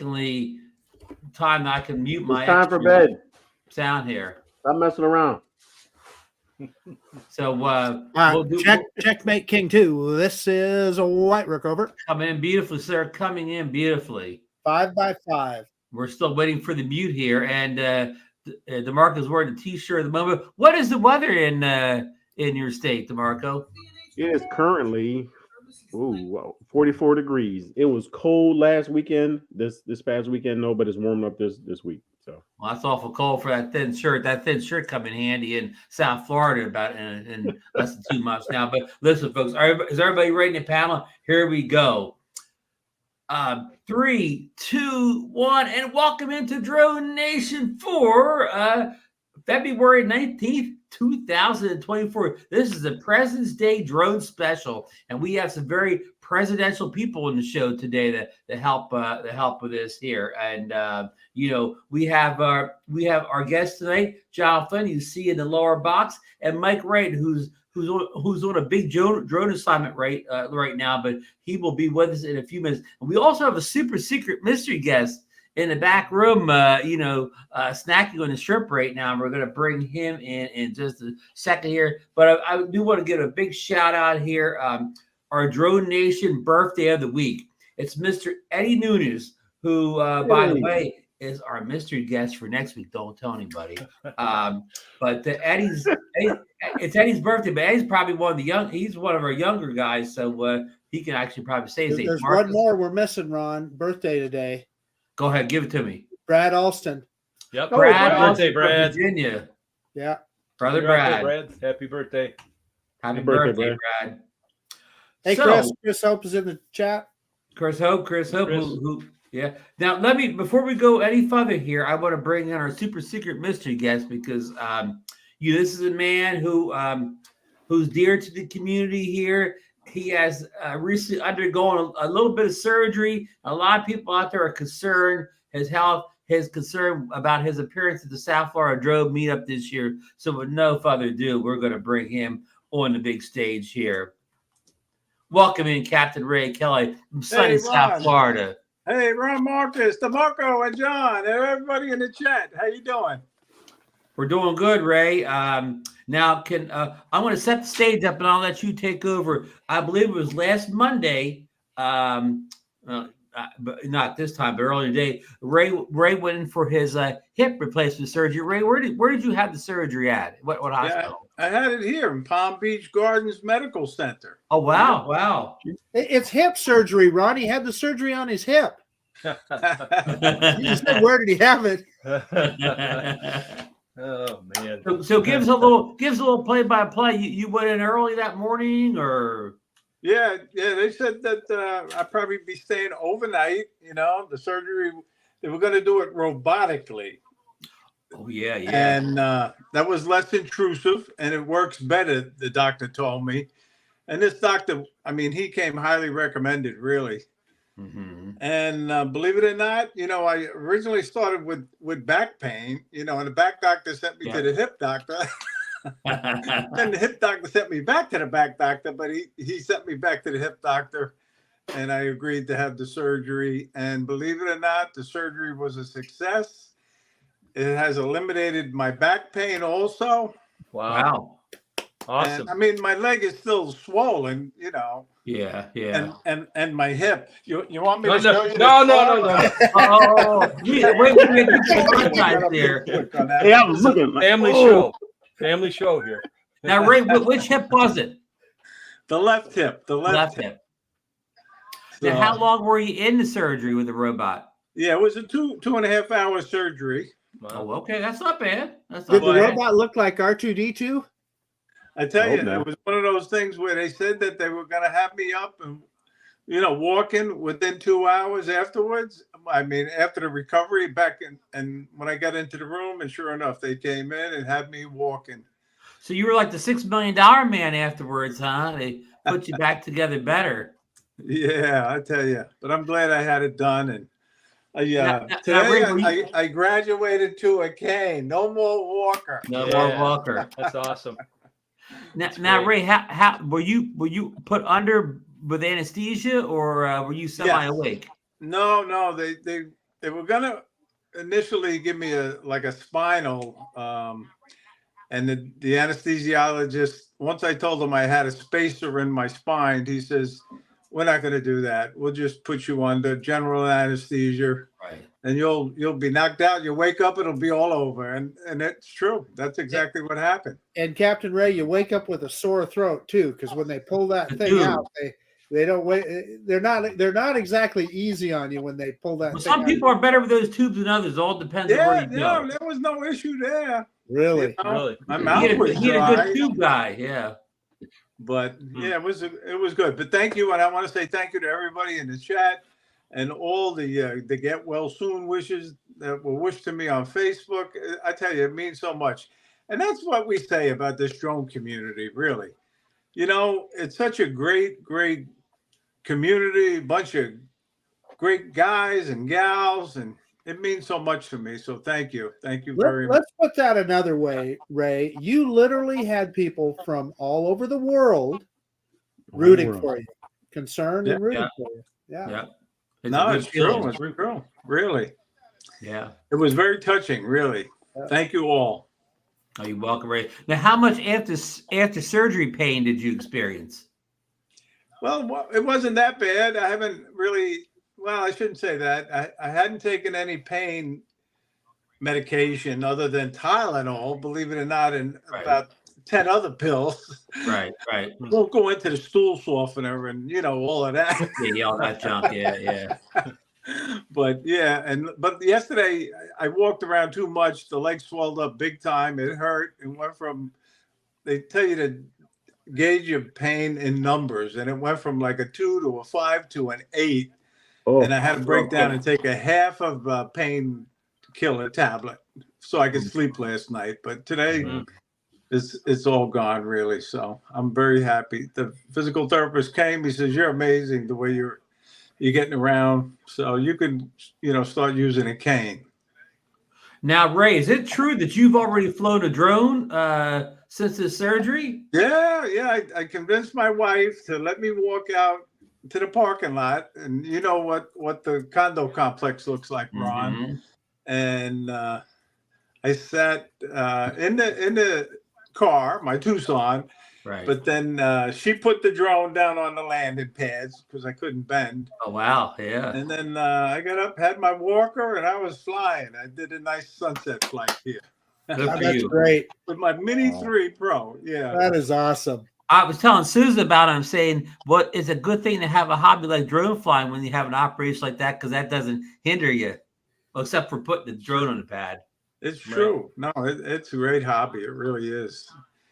mistakenly time that I can mute my time for bed sound here. Stop messing around. So checkmate King 2. This is a White Rook over. Coming in beautifully, sir. Coming in beautifully. 5 by 5. We're still waiting for the mute here, and DeMarco's wearing a t-shirt at the moment. What is the weather in your state, DeMarco? It is currently 44 degrees. It was cold last weekend. This past weekend, no, but it's warming up this week. So well, that's awful cold for that thin shirt. That thin shirt come in handy in South Florida about in less than 2 months now. But listen, folks, is everybody ready to panel? Here we go. 3, 2, 1, and welcome into Drone Nation for February 19th, 2024. This is a President's Day drone special, and we have some very presidential people in the show today that help with this here. And we have our guest tonight, John Flynn, you see in the lower box, and Mike Wright, who's on a big drone assignment right now, but he will be with us in a few minutes. And we also have a super secret mystery guest in the back room, snacking on the shrimp right now. And we're going to bring him in just a second here. But I do want to give a big shout out here. Our Drone Nation birthday of the week. It's Mr. Eddie Nunez, who, by the way, is our mystery guest for next week. Don't tell anybody. But it's Eddie's birthday, but Eddie's probably he's one of our younger guys, so he can actually probably say his name. There's one more we're missing, Ron. Birthday today. Go ahead, give it to me. Brad Alston. Yep. Brad, birthday, Brad. Virginia. Yeah. Brother Brad. Happy birthday. Happy birthday, Brad. Hey, Chris Hope is in the chat. Chris Hope, who yeah. Now, before we go any further here, I want to bring in our super secret mystery guest because this is a man who's dear to the community here. He has recently undergone a little bit of surgery. A lot of people out there are concerned his health, his concern about his appearance at the South Florida Drone meetup this year. So with no further ado, we're going to bring him on the big stage here. Welcome in, Captain Ray Kelly from sunny South Florida. Hey, Ron Marcus, DeMarco, and John, and everybody in the chat. How you doing? We're doing good, Ray. Now, I'm going to set the stage up, and I'll let you take over. I believe it was last Monday, but not this time, but earlier today. Ray went in for his hip replacement surgery. Ray, where did you have the surgery at? What hospital? I had it here in Palm Beach Gardens Medical Center. Oh, wow. Wow. It's hip surgery, Ron. He had the surgery on his hip. You just said, where did he have it? Oh man. So give us a little play-by-play. You went in early that morning, or? Yeah. They said that I'd probably be staying overnight. The surgery, they were going to do it robotically. Oh, yeah. And that was less intrusive, and it works better, the doctor told me. And this doctor, he came highly recommended, really. Mm-hmm. And believe it or not, I originally started with back pain, and the back doctor sent me to the hip doctor. Then the hip doctor sent me back to the back doctor, but he sent me back to the hip doctor, and I agreed to have the surgery. And believe it or not, the surgery was a success. It has eliminated my back pain also. Wow. Awesome. And, my leg is still swollen, Yeah. And my hip. You want me to show you? No. Oh, wait there. Hey, I was looking. Family show here. Now, Ray, which hip was it? The left hip. The left hip. Now, how long were you in the surgery with the robot? Yeah, it was a 2.5 hour surgery. Wow. Oh, okay. That's not bad. Did the robot look like R2-D2? I tell you, it was one of those things where they said that they were going to have me up and, walking within 2 hours afterwards. After the recovery back in, and when I got into the room, and sure enough, they came in and had me walking. So you were like the $6 million man afterwards, huh? They put you back together better. Yeah, I tell you. But I'm glad I had it done. And I graduated to a cane. No more walker. No more walker. That's awesome. Now, Ray, how were you put under with anesthesia, or were you semi-awake? No. They they were gonna initially give me a spinal, and the anesthesiologist, once I told him I had a spacer in my spine, he says, "We're not going to do that. We'll just put you under general anesthesia, Right. and you'll be knocked out. You wake up, it'll be all over." And it's true. That's exactly what happened. And Captain Ray, you wake up with a sore throat too, because when they pull that They thing do. out, they don't wait. They're not exactly easy on you when they pull that. Well, thing some out. people are better with those tubes than others. All depends on where Yeah, you go. yeah, there was no issue there. Really, You know, Really? my He mouth had was a good dry. tube guy. Yeah. But yeah, it was good. But thank you, and I want to say thank you to everybody in the chat and all the get well soon wishes that were wished to me on Facebook. I tell you, it means so much, and that's what we say about this drone community. Really, you know, it's such a great community, bunch of great guys and gals, and it means so much to me. So thank you very much. let's put that another way, Ray. You literally had people from all over the world rooting for you, concerned and rooting for you. Yeah. Yeah. No, a good it's true. feeling. It's true. Really. Yeah. It was very touching, really. Thank you all. Oh, you're welcome, Ray. Now, how much after surgery pain did you experience? Well, it wasn't that bad. I haven't really, well, I shouldn't say that. I hadn't taken any pain medication other than Tylenol, believe it or not, and about 10 other pills. Right. Won't go into the stool softener and, you know, all of that. Yeah, all that junk. Yeah. But yeah, but yesterday I walked around too much. The leg swelled up big time. It hurt. It went from, they tell you to gauge your pain in numbers, and it went from like a 2 to a 5 to an 8. Oh, And I had to break down and take a half of painkiller tablet so I could sleep last night. But today it's all gone, really. So I'm very happy. The physical therapist came. He says, "You're amazing the way you're getting around. So you can, you know, start using a cane." Now, Ray, is it true that you've already flown a drone since this surgery? Yeah. I convinced my wife to let me walk out to the parking lot, and you know what the condo complex looks like, Ron. Mm-hmm. And I sat in the car, my Tucson. Right. But then she put the drone down on the landing pads because I couldn't bend. Oh, wow. Yeah. And then I got up, had my walker, and I was flying. I did a nice sunset flight here. Good for That's you. great. With my Mini 3 Pro. Yeah. That is awesome. I was telling Susan about it. I'm saying, what it's a good thing to have a hobby like drone flying when you have an operation like that, because that doesn't hinder you, well, except for putting the drone on the pad. It's true. No, it's a great hobby. It really is.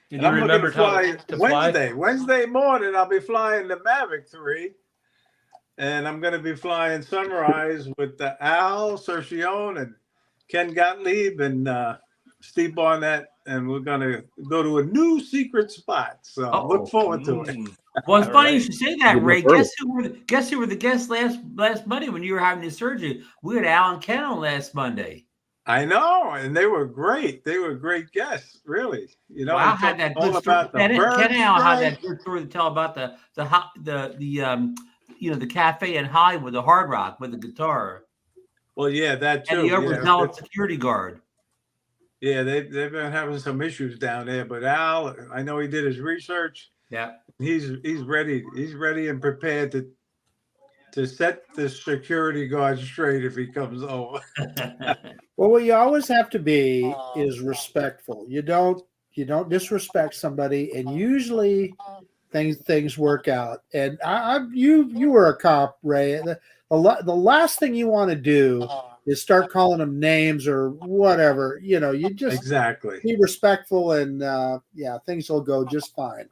Did And you I'm looking remember to fly to fly? Wednesday morning, I'll be flying the Mavic 3. And I'm going to be flying Sunrise with the Al Sercione and Ken Gottlieb and Steve Barnett. And we're going to go to a new secret spot. So look forward to it. Well, it's All funny right. you should say that, Good Ray. luck. Guess who were the guests last Monday when you were having your surgery? We had Alan Ken on last Monday. I know, and they were great. They were great guests, really. You know, I had that all good story. about the Ken bird Al had strike. that good story to tell about the the cafe in Hollywood, the Hard Rock with the guitar, Well, yeah, that too. and the Yeah, overzealous security guard. yeah, they've been having some issues down there. But Al, I know he did his research. Yeah. He's ready. He's ready and prepared to set the security guard straight if he comes over. Well, what you always have to be is respectful. You don't disrespect somebody, and usually things work out. And you were a cop, Ray. The last thing you want to do is start calling them names or whatever. You know, you just Exactly. be respectful, and things will go just fine.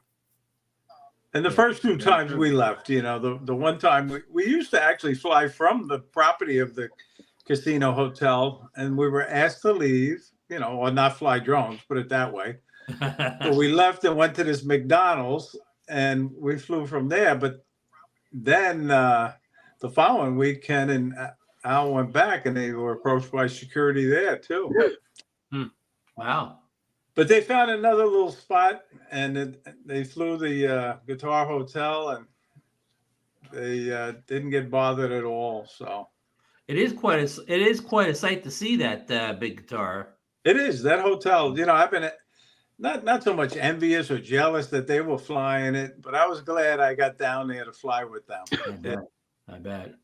And the first 2 times we left, you know, the one time we used to actually fly from the property of the casino hotel, and we were asked to leave, you know, or not fly drones, put it that way. So we left and went to this McDonald's, and we flew from there. But then the following week, Ken and Al went back, and they were approached by security there too. Wow. But they found another little spot, and they flew the Guitar Hotel, and they didn't get bothered at all. So It is quite a sight to see that big guitar. It is that hotel. You know, I've been not so much envious or jealous that they were flying it, but I was glad I got down there to fly with them. I bet.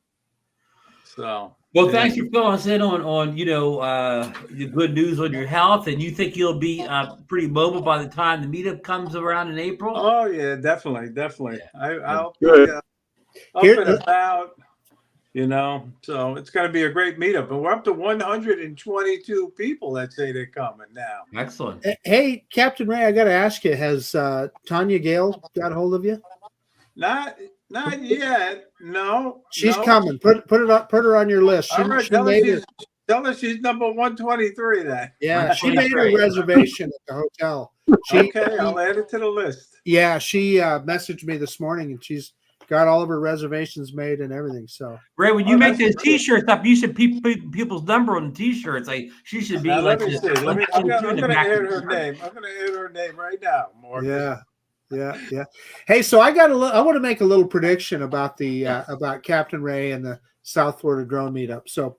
So, well, thanks for filling us in on the good news on your health, and you think you'll be pretty mobile by the time the meetup comes around in April? Oh yeah, definitely. Yeah. I'll Good. be up and about. You know, so it's going to be a great meetup, and we're up to 122 people that say they're coming now. Excellent. Hey, Captain Ray, I got to ask you: has Tanya Gale got a hold of you? Not yet. No, She's no. coming. Put her on your list. All right, tell her she's number 123 then. Yeah, she made a reservation at the hotel. Okay, I'll add it to the list. Yeah, she messaged me this morning, and she's got all of her reservations made and everything. So, Ray, when you make those T-shirts up, you should people's number on the T-shirts. Like she should be now, like. Let me see. I'm going to add her name. I'm going to add her name right now. Morgan. Yeah. Hey, so I want to make a little prediction about the about Captain Ray and the South Florida Drone Meetup. So,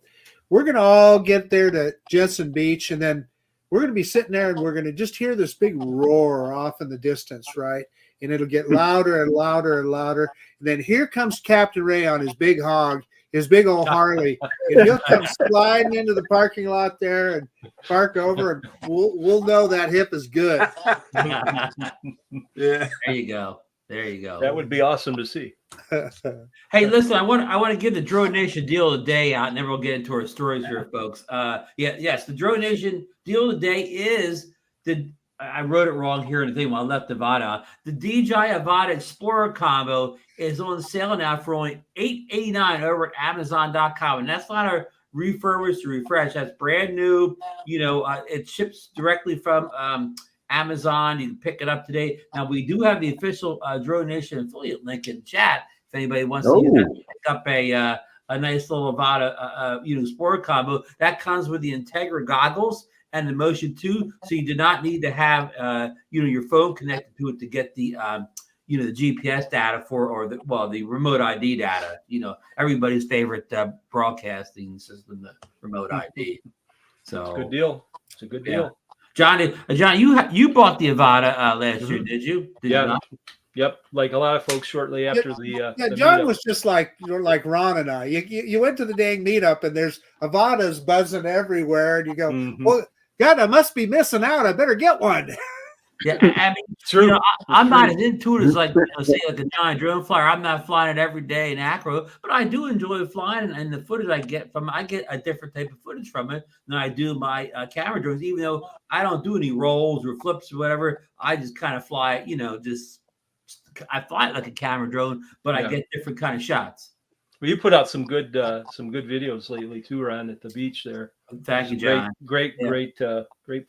we're going to all get there to Jensen Beach, and then we're going to be sitting there, and we're going to just hear this big roar off in the distance, right? And it'll get louder and louder and louder. And then here comes Captain Ray on his big hog, his big old Harley, and he'll come sliding into the parking lot there and park over, and we'll know that hip is good. Yeah. There you go. That would be awesome to see. Hey, listen, I want to give the Drone Nation deal of the day out, and then we'll get into our stories here, folks. The Drone Nation deal of the day is I wrote it wrong here in the thing when I left Avata. The DJI Avata Explorer combo is on sale now for only $889 over at Amazon.com, and that's not a refurbished or refresh. That's brand new. It ships directly from Amazon. You can pick it up today. Now we do have the official Drone Nation affiliate link in chat if anybody wants to pick up a nice little Avata Explorer combo. That comes with the Integra goggles and the Motion 2, so you do not need to have your phone connected to it to get the the GPS data the remote ID data. Everybody's favorite broadcasting system, the remote ID. So it's a good deal. It's a good deal. Yeah. John, you bought the Avata last year, did you? Did you not? Yep. Like a lot of folks shortly after the John meetup. was just like Ron and I. You went to the dang meetup, and there's Avatas buzzing everywhere, and you go, well, God, I must be missing out. I better get one. Yeah, I mean, True. I'm not as into it as like a giant drone flyer. I'm not flying it every day in acro, but I do enjoy flying, and the footage I get a different type of footage from it than I do my camera drones. Even though I don't do any rolls or flips or whatever, I just kind of fly. I fly it like a camera drone, but I get different kind of shots. Well, you put out some good videos lately too, Ron, at the beach there. Thank you, John. Great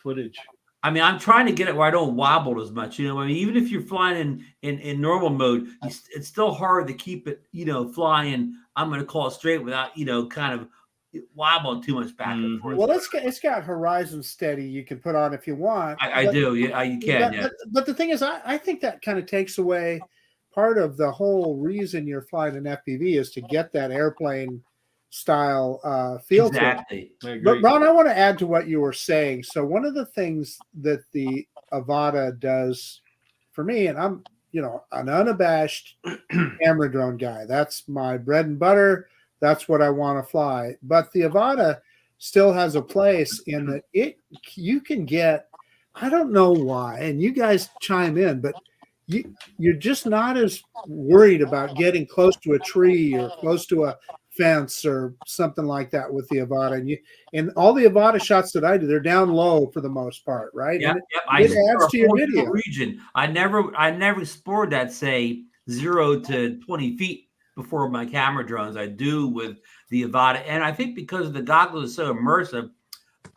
footage. I mean, I'm trying to get it where I don't wobble as much. I mean, even if you're flying in normal mode, it's still hard to keep it, flying. I'm going to call it straight without, kind of wobbling too much back and forth. Well, it's got horizon steady you can put on if you want. I do. Yeah, you can. But the thing is, I think that kind of takes away part of the whole reason you're flying an FPV is to get that airplane style feel. Exactly. But Ron, I want to add to what you were saying. So one of the things that the Avata does for me, and I'm an unabashed camera drone guy. That's my bread and butter. That's what I want to fly. But the Avata still has a place in that you can get, I don't know why, and you guys chime in, but you're just not as worried about getting close to a tree or close to a fence or something like that with the Avata. And all the Avata shots that I do, they're down low for the most part, right? Yeah, it adds to your video. Region. I never explored that, say, 0 to 20 feet before my camera drones. I do with the Avata, and I think because the goggles are so immersive,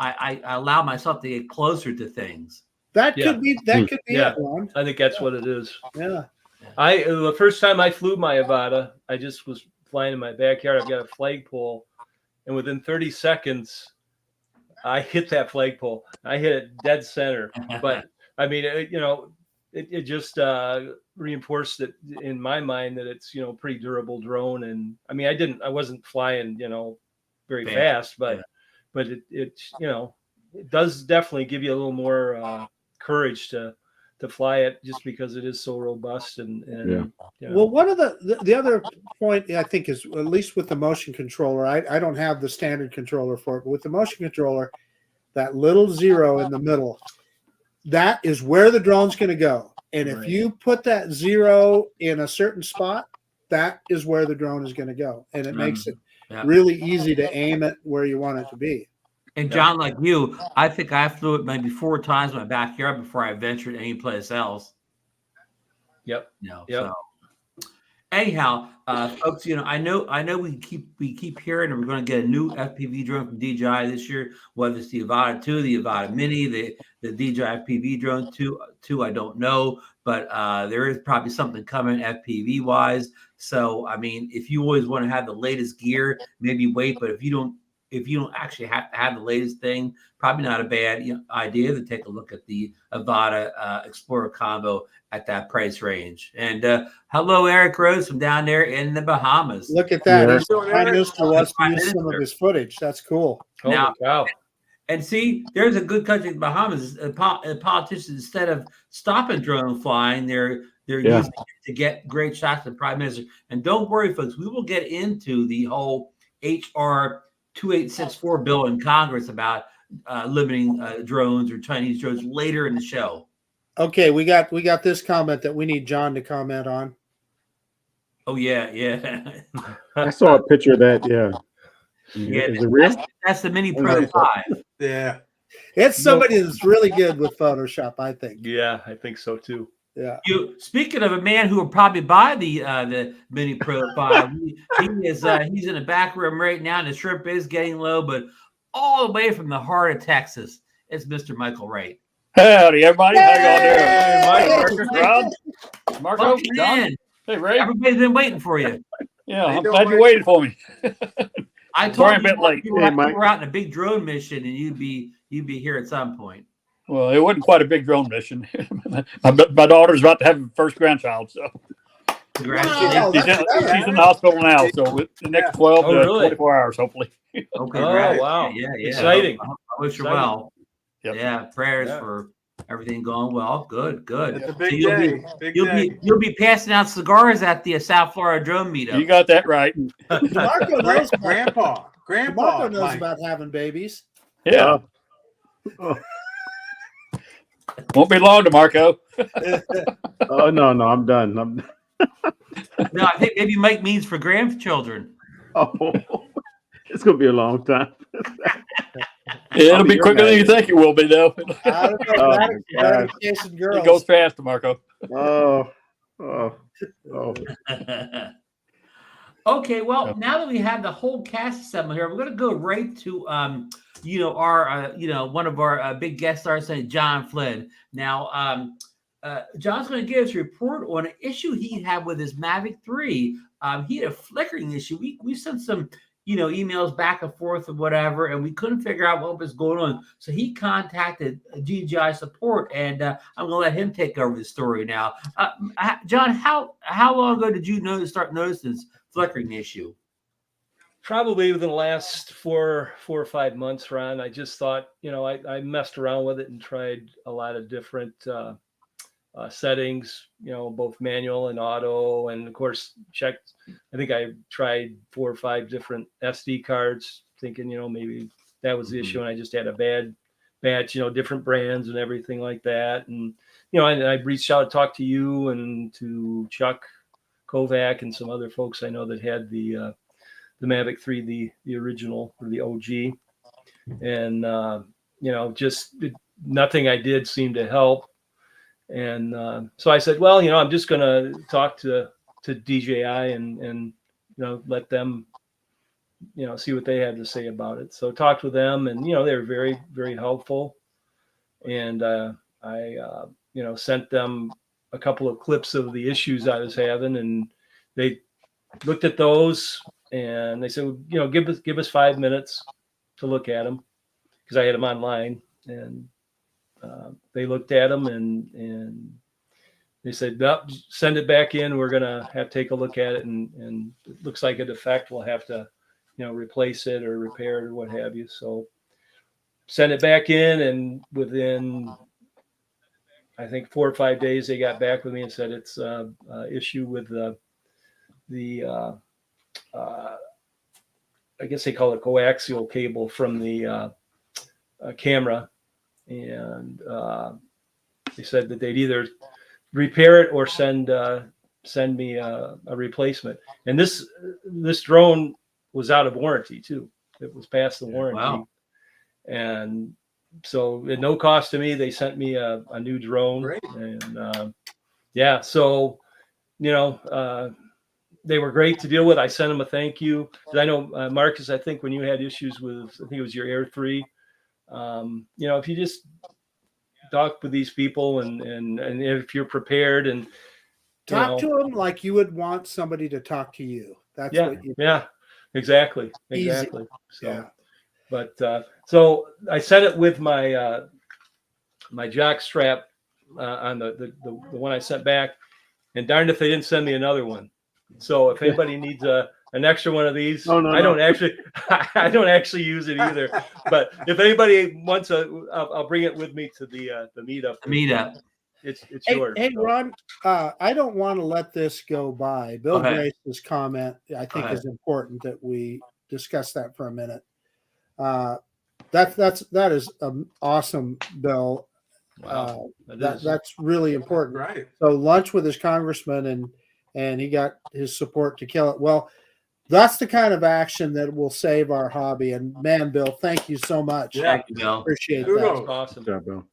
I allow myself to get closer to things. That could be it, Ron. I think that's what it is. Yeah. The first time I flew my Avata, I just was flying in my backyard. I've got a flagpole, and within 30 seconds, I hit that flagpole. I hit it dead center. But I mean, it just reinforced it in my mind that it's pretty durable drone. And I mean, I wasn't flying very fast, but it it does definitely give you a little more courage to fly it, just because it is so robust and Well, one of the other point I think is, at least with the motion controller, I don't have the standard controller for it, but with the motion controller, that little zero in the middle, that is where the drone's going to go. And if you put that zero in a certain spot, that is where the drone is going to go. And it makes it really easy to aim it where you want it to be. And John, like you, I think I flew it maybe 4 times in my backyard before I ventured anyplace else. Yep. So anyhow, folks, I know we keep hearing, and we're going to get a new FPV drone from DJI this year, whether it's the Avata 2, the Avata Mini, the DJI FPV drone 2, I don't know, but there is probably something coming FPV wise. So, I mean, if you always want to have the latest gear, maybe wait, but if you don't actually have to have the latest thing, probably not a bad idea to take a look at the Avata Explorer combo at that price range. And hello, Eric Rose from down there in the Bahamas. Look at that. Yeah. He's behind us to us to use some of his footage. That's cool. Now, wow. And see, there's a good country, the Bahamas. Politicians, instead of stopping drone flying, they're using it to get great shots of the Prime Minister. And don't worry, folks, we will get into the whole HR 2864 bill in Congress about limiting drones or Chinese drones later in the show. Okay, we got this comment that we need John to comment on. Oh yeah. I saw a picture of that. Yeah. Is it real? That's the Mini Pro 5. Yeah. It's somebody that's really good with Photoshop, I think. Yeah, I think so too. Yeah. Speaking of a man who will probably buy the Mini Pro 5, he's in the back room right now, and the shrimp is getting low, but all the way from the heart of Texas, it's Mr. Michael Wright. Howdy, everybody. How y'all doing? Hey, Mike, Rob, Marco, Welcome John. in. Hey, Ray. Everybody's been waiting for you. Yeah, How you I'm doing, glad you Mike? waited for me. I told Sorry, you I'm a bit late. you were, Hey, Mike. you were out in a big drone mission, and you'd be here at some point. Well, it wasn't quite a big drone mission. my daughter's about to have her first grandchild, so Congratulations. Wow. she's in the hospital now. So in the next 12 Oh, to really? 24 hours, hopefully. Oh, congrats. wow. Yeah. Exciting. I wish you Exciting. well. Yep. Yeah, prayers Yeah. for everything going well. Good. It's a So big you'll day. Big day. you'll be passing out cigars at the South Florida drone meetup. You got that right. DeMarco knows about, Grandpa. DeMarco knows Mike. about having babies. Yeah. Oh, Won't be long, DeMarco. oh no, I'm done. No, I think maybe Mike means for grandchildren. Oh, it's gonna be a long time. It'll be quicker than you think it will be, though. I don't know. Oh, That is my God. chasing It girls. goes fast, DeMarco. Oh. Okay, well, now that we have the whole cast assembled here, we're going to go right to our one of our big guest stars, John Flynn. Now, John's going to give us a report on an issue he had with his Mavic 3. He had a flickering issue. We sent some emails back and forth or whatever, and we couldn't figure out what was going on. So he contacted DJI support, and I'm going to let him take over the story now. John, how long ago did you start noticing this flickering issue? Probably within the last four or 5 months, Ron. I just thought, I messed around with it and tried a lot of different settings, both manual and auto, and of course checked. I think I tried 4 or 5 different SD cards, thinking, maybe that was the issue, and I just had a bad batch, different brands and everything like that. And I reached out, talked to you and to Chuck Kovac and some other folks I know that had the Mavic 3, the original or the OG, and nothing I did seemed to help. And so I said, well, I'm just going to talk to DJI and let them, see what they had to say about it. So talked with them, and, they were very, very helpful. And I sent them a couple of clips of the issues I was having, and they looked at those and they said, give us 5 minutes to look at them, because I had them online. And they looked at them and they said, nope, send it back in. We're going to have to take a look at it. And it looks like a defect. We'll have to, replace it or repair it or what have you. So sent it back in, and within, I think, 4 or 5 days, they got back with me and said it's issue with the I guess they call it coaxial cable from the camera, and they said that they'd either repair it or send me a replacement. And this drone was out of warranty too. It was past the warranty. Wow. And so at no cost to me, they sent me a new drone. Great. And so they were great to deal with. I sent them a thank you. I know, Marcus, I think when you had issues with, I think it was your Air 3, if you just talk with these people and if you're prepared and Talk to them like you would want somebody to talk to you. That's what you do. Yeah, exactly. Easy. So, Yeah. but so I set it with my my jock strap on the one I sent back, and darned if they didn't send me another one. So if anybody needs an extra one of these, I don't actually use it either. But if anybody wants I'll bring it with me to the meetup. It's yours. Hey, Ron, I don't want to let this go by. Bill Grace's comment, I think, is important that we discuss that for a minute. That is awesome, Bill. Wow, that's really important. Right. So lunch with his congressman, and he got his support to kill it. Well, that's the kind of action that will save our hobby. And man, Bill, thank you so much. Yeah. Thank you, Bill. Appreciate Kudos. that. That's awesome. Good job, Bill.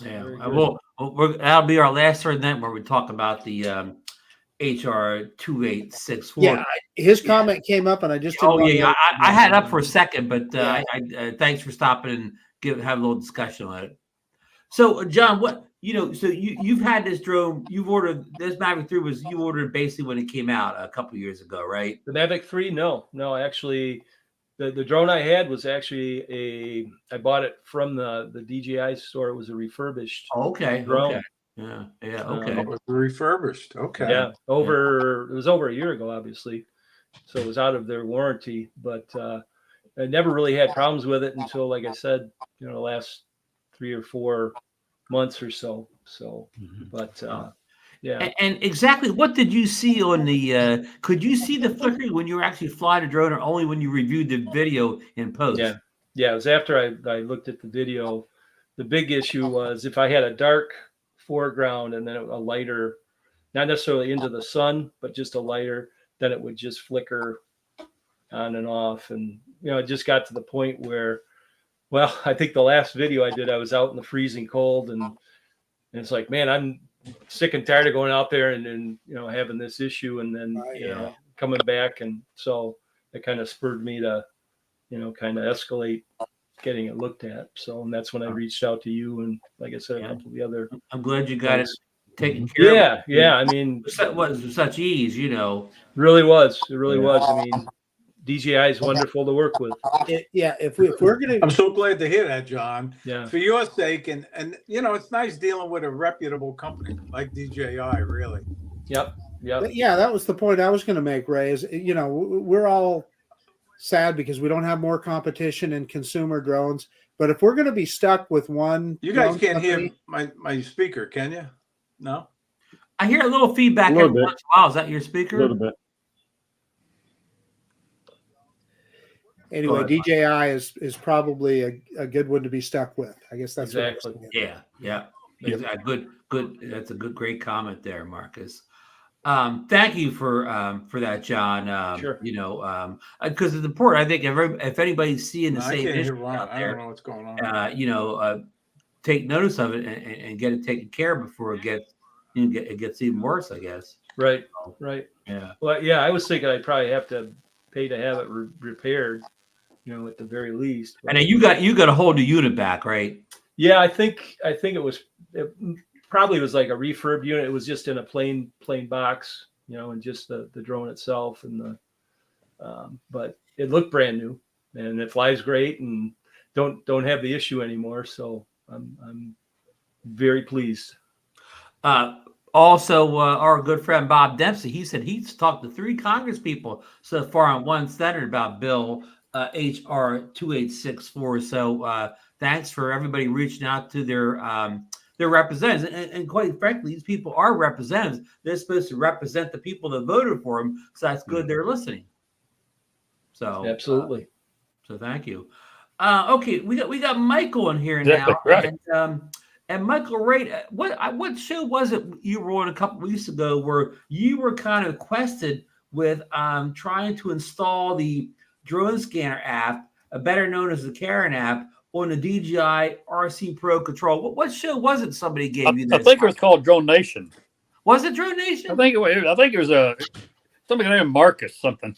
Yeah, Very good. that'll be our last event where we talk about the HR 2864. Yeah, his comment came up, and I just didn't want to- I had it up for a second, but I thanks for stopping and have a little discussion on it. So, John, so you've had this drone, you've ordered this Mavic 3 you ordered basically when it came out a couple years ago, right? The Mavic 3, no, actually, the drone I had was actually I bought it from the DJI store. It was a refurbished Okay. drone. Okay. Yeah. Okay. It was refurbished. Okay. Yeah, it was over a year ago, obviously, so it was out of their warranty. But I never really had problems with it until, like I said, the last 3 or 4 months or so. So, but yeah. And exactly what did you see on the? Could you see the flickering when you were actually flying a drone, or only when you reviewed the video in post? Yeah. It was after I looked at the video. The big issue was if I had a dark foreground and then a lighter, not necessarily into the sun, but just a lighter, then it would just flicker on and off. And it just got to the point where, well, I think the last video I did, I was out in the freezing cold, and it's like, man, I'm sick and tired of going out there and having this issue, and then coming back. And so it kind of spurred me to kind of escalate getting it looked at. So, and that's when I reached out to you, and like I said, a couple of the other. I'm glad you got it taken care of. Yeah. I mean, it was with such ease, Really was. It really was. I mean, DJI is wonderful to work with. If we're gonna, I'm so glad to hear that, John. Yeah. For your sake, and it's nice dealing with a reputable company like DJI. Really. Yep. Yeah, that was the point I was going to make, Ray. Is we're all sad because we don't have more competition in consumer drones. But if we're going to be stuck with one, You guys can't hear my speaker, can you? No. I hear a little feedback A little every bit. once in a while. Is that your speaker? A little bit. Anyway, DJI is probably a good one to be stuck with. I guess that's Exactly. What I'm saying. Yeah. Good. That's a great comment there, Marcus. Thank you for that, John. Sure. Because it's important. I think if anybody's seeing the No, I same can't hear issue Ron. out I there, don't know what's going on. take notice of it and get it taken care of before it gets even worse, I guess. Right. Yeah. Well, yeah, I was thinking I'd probably have to pay to have it repaired, at the very least. And then you got a hold of the unit back, right? Yeah, I think it probably was like a refurb unit. It was just in a plain box, and just the drone itself and but it looked brand new and it flies great and don't have the issue anymore. So I'm very pleased. Also, our good friend Bob Dempsey, he said he's talked to 3 Congress people so far and 1 senator about Bill HR 2864. So thanks for everybody reaching out to their representatives. And quite frankly, these people are representatives. They're supposed to represent the people that voted for them. So that's good. They're listening. So Absolutely. so thank you. Okay, we got Michael in here Exactly, now, right. and Michael Wright. What show was it you were on a couple weeks ago where you were kind of quested with trying to install the drone scanner app, better known as the Karen app, on the DJI RC Pro control? What show was it? Somebody gave you I this? think it was called DroneNation. Was it DroneNation? I think it was something named Marcus something.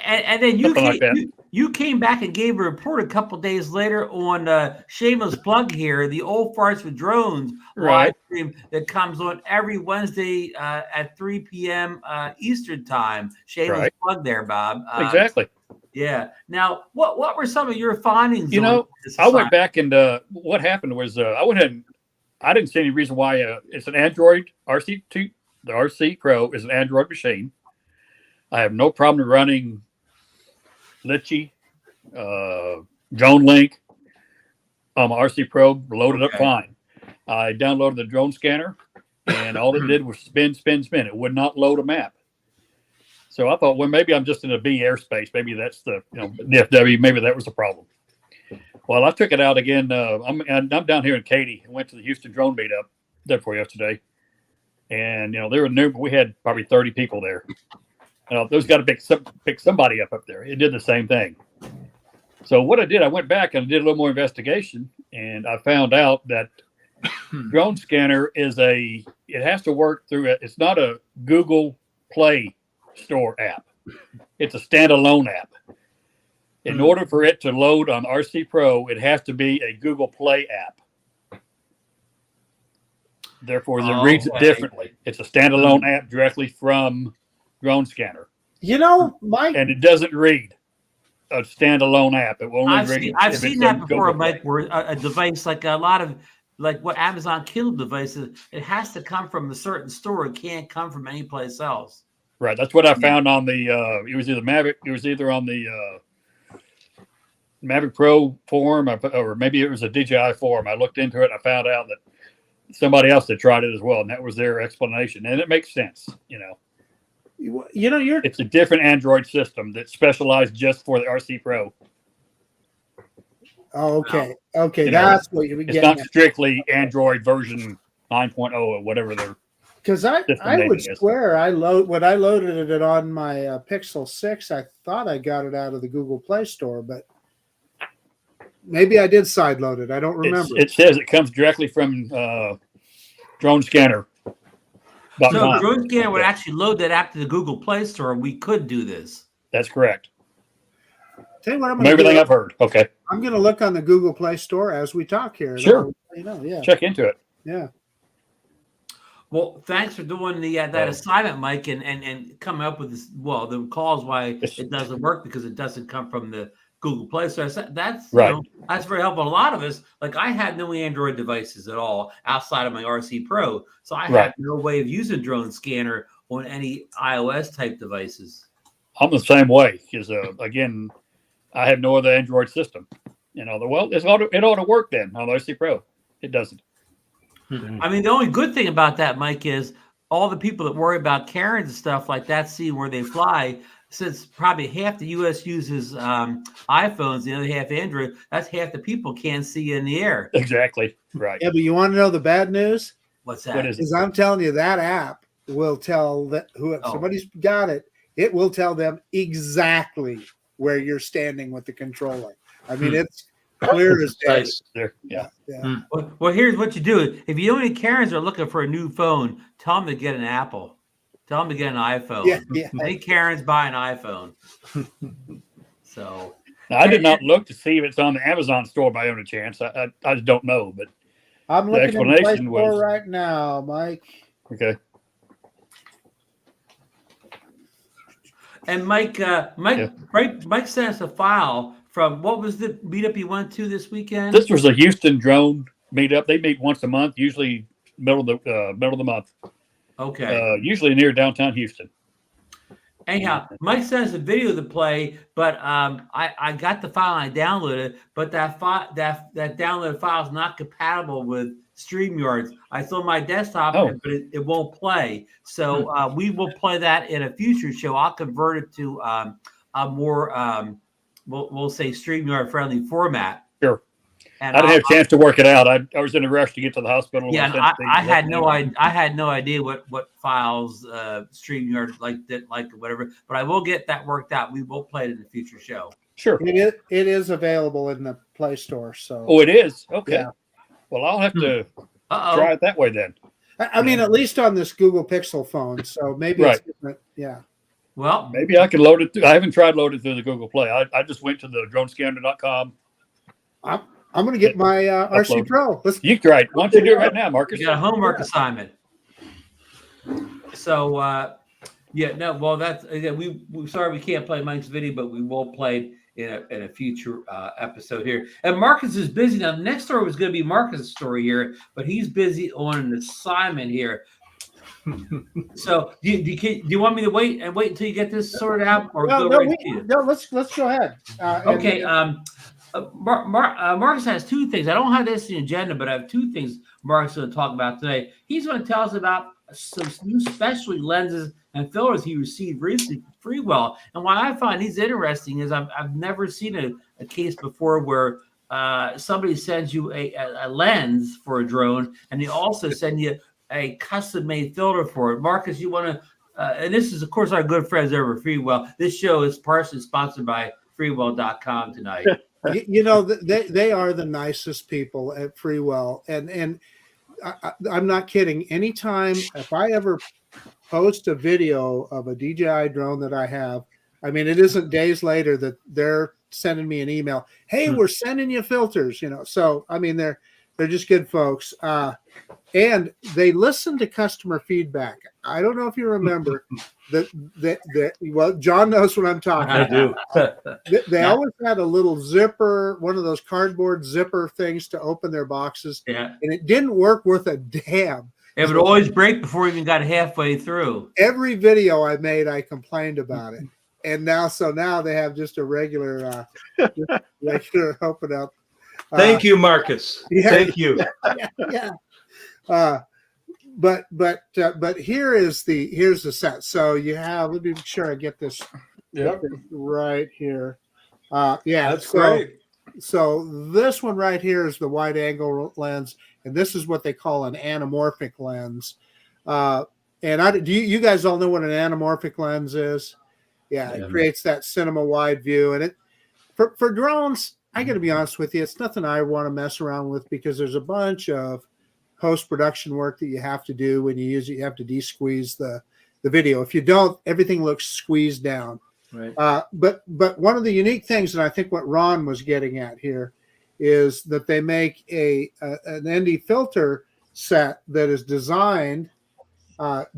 And then you Something came, like that. you came back and gave a report a couple days later on shameless plug here, the Old Farts with Drones live Right. stream that comes on every Wednesday at 3 p.m. Eastern time. Shameless Right. plug there, Bob. Exactly. Yeah. Now, what were some of your findings? You on know, this I went assignment? back and what happened was I went ahead and I didn't see any reason why it's an Android RC2. The RC Pro is an Android machine. I have no problem running Litchi, Drone Link on my RC Pro, loaded up Okay. fine. I downloaded the drone scanner, and all it did was spin. It would not load a map. So I thought, well, maybe I'm just in a B airspace. Maybe that's the DFW. Maybe that was the problem. Well, I took it out again. I'm down here in Katy. I went to the Houston drone meetup there for yesterday, and there were new. We had probably 30 people there. Those got to pick somebody up there. It did the same thing. So what I did, I went back and did a little more investigation, and I found out that drone scanner it has to work through it. It's not a Google Play Store app. It's a standalone app. In order for it to load on RC Pro, it has to be a Google Play app. Therefore, it reads it differently. It's a standalone app directly from drone scanner. Mike, And it doesn't read a standalone app. It will only read. I've if seen it's that on before, Google Play. Mike, where a device like a lot of what Amazon Kindle devices, it has to come from a certain store. It can't come from any place else. Right. That's what I found on the. It was either Mavic. It was either on the Mavic Pro forum, or maybe it was a DJI forum. I looked into it. I found out that somebody else had tried it as well, and that was their explanation. And it makes sense. It's a different Android system that's specialized just for the RC Pro. Oh, okay. Okay, that's what you were It's getting not at. strictly Android version 9.0 or whatever they're. Because I System would naming is. swear when I loaded it on my Pixel 6, I thought I got it out of the Google Play Store, but maybe I did side load it. I don't remember. It says it comes directly from Drone Scanner. So Drone Scanner would actually load that app to the Google Play Store. We could do this. That's correct. Tell you what I'm From going to everything do. I've heard. Okay. I'm going to look on the Google Play Store as we talk here. Sure. Yeah. Check into it. Yeah. Well, thanks for doing that assignment, Mike, and coming up with this. Well, the cause why it doesn't work because it doesn't come from the Google Play Store. That's Right. That's very helpful. A lot of us, like I had no Android devices at all outside of my RC Pro, so I had no way of using Drone Scanner on any iOS type devices. I'm the same way because again, I have no other Android system. It ought to work then on the RC Pro. It doesn't. I mean, the only good thing about that, Mike, is all the people that worry about Karens and stuff like that, seeing where they fly, since probably half the U.S. uses iPhones, the other half Android, that's half the people can't see you in the air. Exactly. Right. Yeah, but you want to know the bad news? What's that? What is it? Is I'm telling you that app will tell that if somebody's got it, it will tell them exactly where you're standing with the controller. I mean, it's clear as day. Nice. There. Yeah. Yeah. Well, here's what you do. If you know any Karens are looking for a new phone, tell them to get an Apple. Tell them to get an iPhone. Yeah. Any Karens buy an iPhone. So Now, I did not look to see if it's on the Amazon store by any chance. I just don't know, but I'm the looking at the Play explanation Store was right now, Mike. okay. and Mike sent us a file from what was the meetup you went to this weekend? This was a Houston drone meetup. They meet once a month, usually middle of the month. Okay. Usually near downtown Houston. Anyhow, Mike sent us a video to play, but I got the file and I downloaded it, but that downloaded file is not compatible with StreamYard. I saw my desktop, but it won't play. So we will play that in a future show. I'll convert it to a more we'll say StreamYard friendly format. Sure. And I didn't have a chance to work it out. I was in a rush to get to the hospital. Yeah, I had no idea what files StreamYard like whatever. But I will get that worked out. We will play it in a future show. Sure. It is available in the Play Store. So. Oh, it is. Okay. Yeah. Well, I'll have to try it that way then. I mean, at least on this Google Pixel phone. So maybe it's different. Yeah. Well, maybe I can load it. I haven't tried loading it through the Google Play. I just went to the dronescanner.com. I'm going to get my RC Pro. You right. Why don't you do it right now, Marcus? You got a homework assignment. So, well, that's again. We sorry we can't play Mike's video, but we will play it in a future episode here. And Marcus is busy now. The next story was going to be Marcus' story here, but he's busy on an assignment here. So, do you want me to wait until you get this sorted out, or let's go ahead. Okay. Marcus has two things. I don't have this in the agenda, but I have two things Marcus is going to talk about today. He's going to tell us about some new specialty lenses and filters he received recently from Freewell. And what I find these interesting is I've never seen a case before where somebody sends you a lens for a drone, and they also send you a custom-made filter for it. Marcus, you want to? And this is, of course, our good friends over at Freewell. This show is partially sponsored by Freewell.com tonight. They are the nicest people at Freewell, and I'm not kidding. Anytime if I ever post a video of a DJI drone that I have, I mean, it isn't days later that they're sending me an email. Hey, we're sending you filters. So I mean, they're just good folks, and they listen to customer feedback. I don't know if you remember that. Well, John knows what I'm talking about. I do. They always had a little zipper, one of those cardboard zipper things to open their boxes. Yeah. And it didn't work worth a damn. It would always break before we even got halfway through. Every video I made, I complained about it. And now they have just a regular open up. Thank you, Marcus. Yeah, thank you. Yeah. But here's the set. So you have, let me make sure I get this right here. That's great. So this one right here is the wide angle lens, and this is what they call an anamorphic lens. And do you guys all know what an anamorphic lens is? Yeah, it creates that cinema wide view, and it for drones. I got to be honest with you, it's nothing I want to mess around with because there's a bunch of post-production work that you have to do when you use it. You have to de-squeeze the video. If you don't, everything looks squeezed down. Right. But one of the unique things, and I think what Ron was getting at here, is that they make an ND filter set that is designed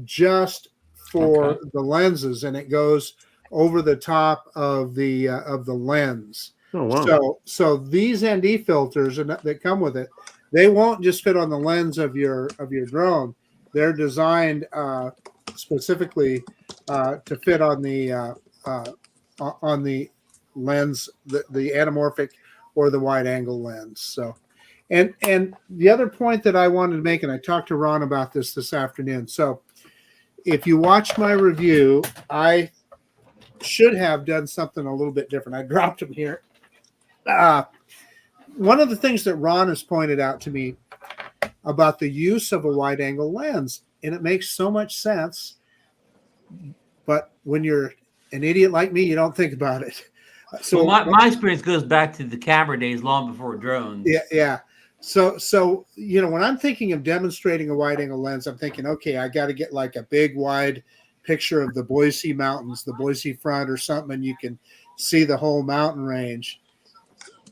just for the lenses, and it goes over the top of the lens. Oh, wow. So these ND filters that come with it, they won't just fit on the lens of your drone. They're designed specifically to fit on the lens, the anamorphic or the wide angle lens. So, and the other point that I wanted to make, and I talked to Ron about this afternoon. So, if you watch my review, I should have done something a little bit different. I dropped them here. One of the things that Ron has pointed out to me about the use of a wide angle lens, and it makes so much sense, but when you're an idiot like me, you don't think about it. So my experience goes back to the camera days long before drones. Yeah. So when I'm thinking of demonstrating a wide angle lens, I'm thinking, okay, I got to get like a big wide picture of the Boise Mountains, the Boise front or something, and you can see the whole mountain range.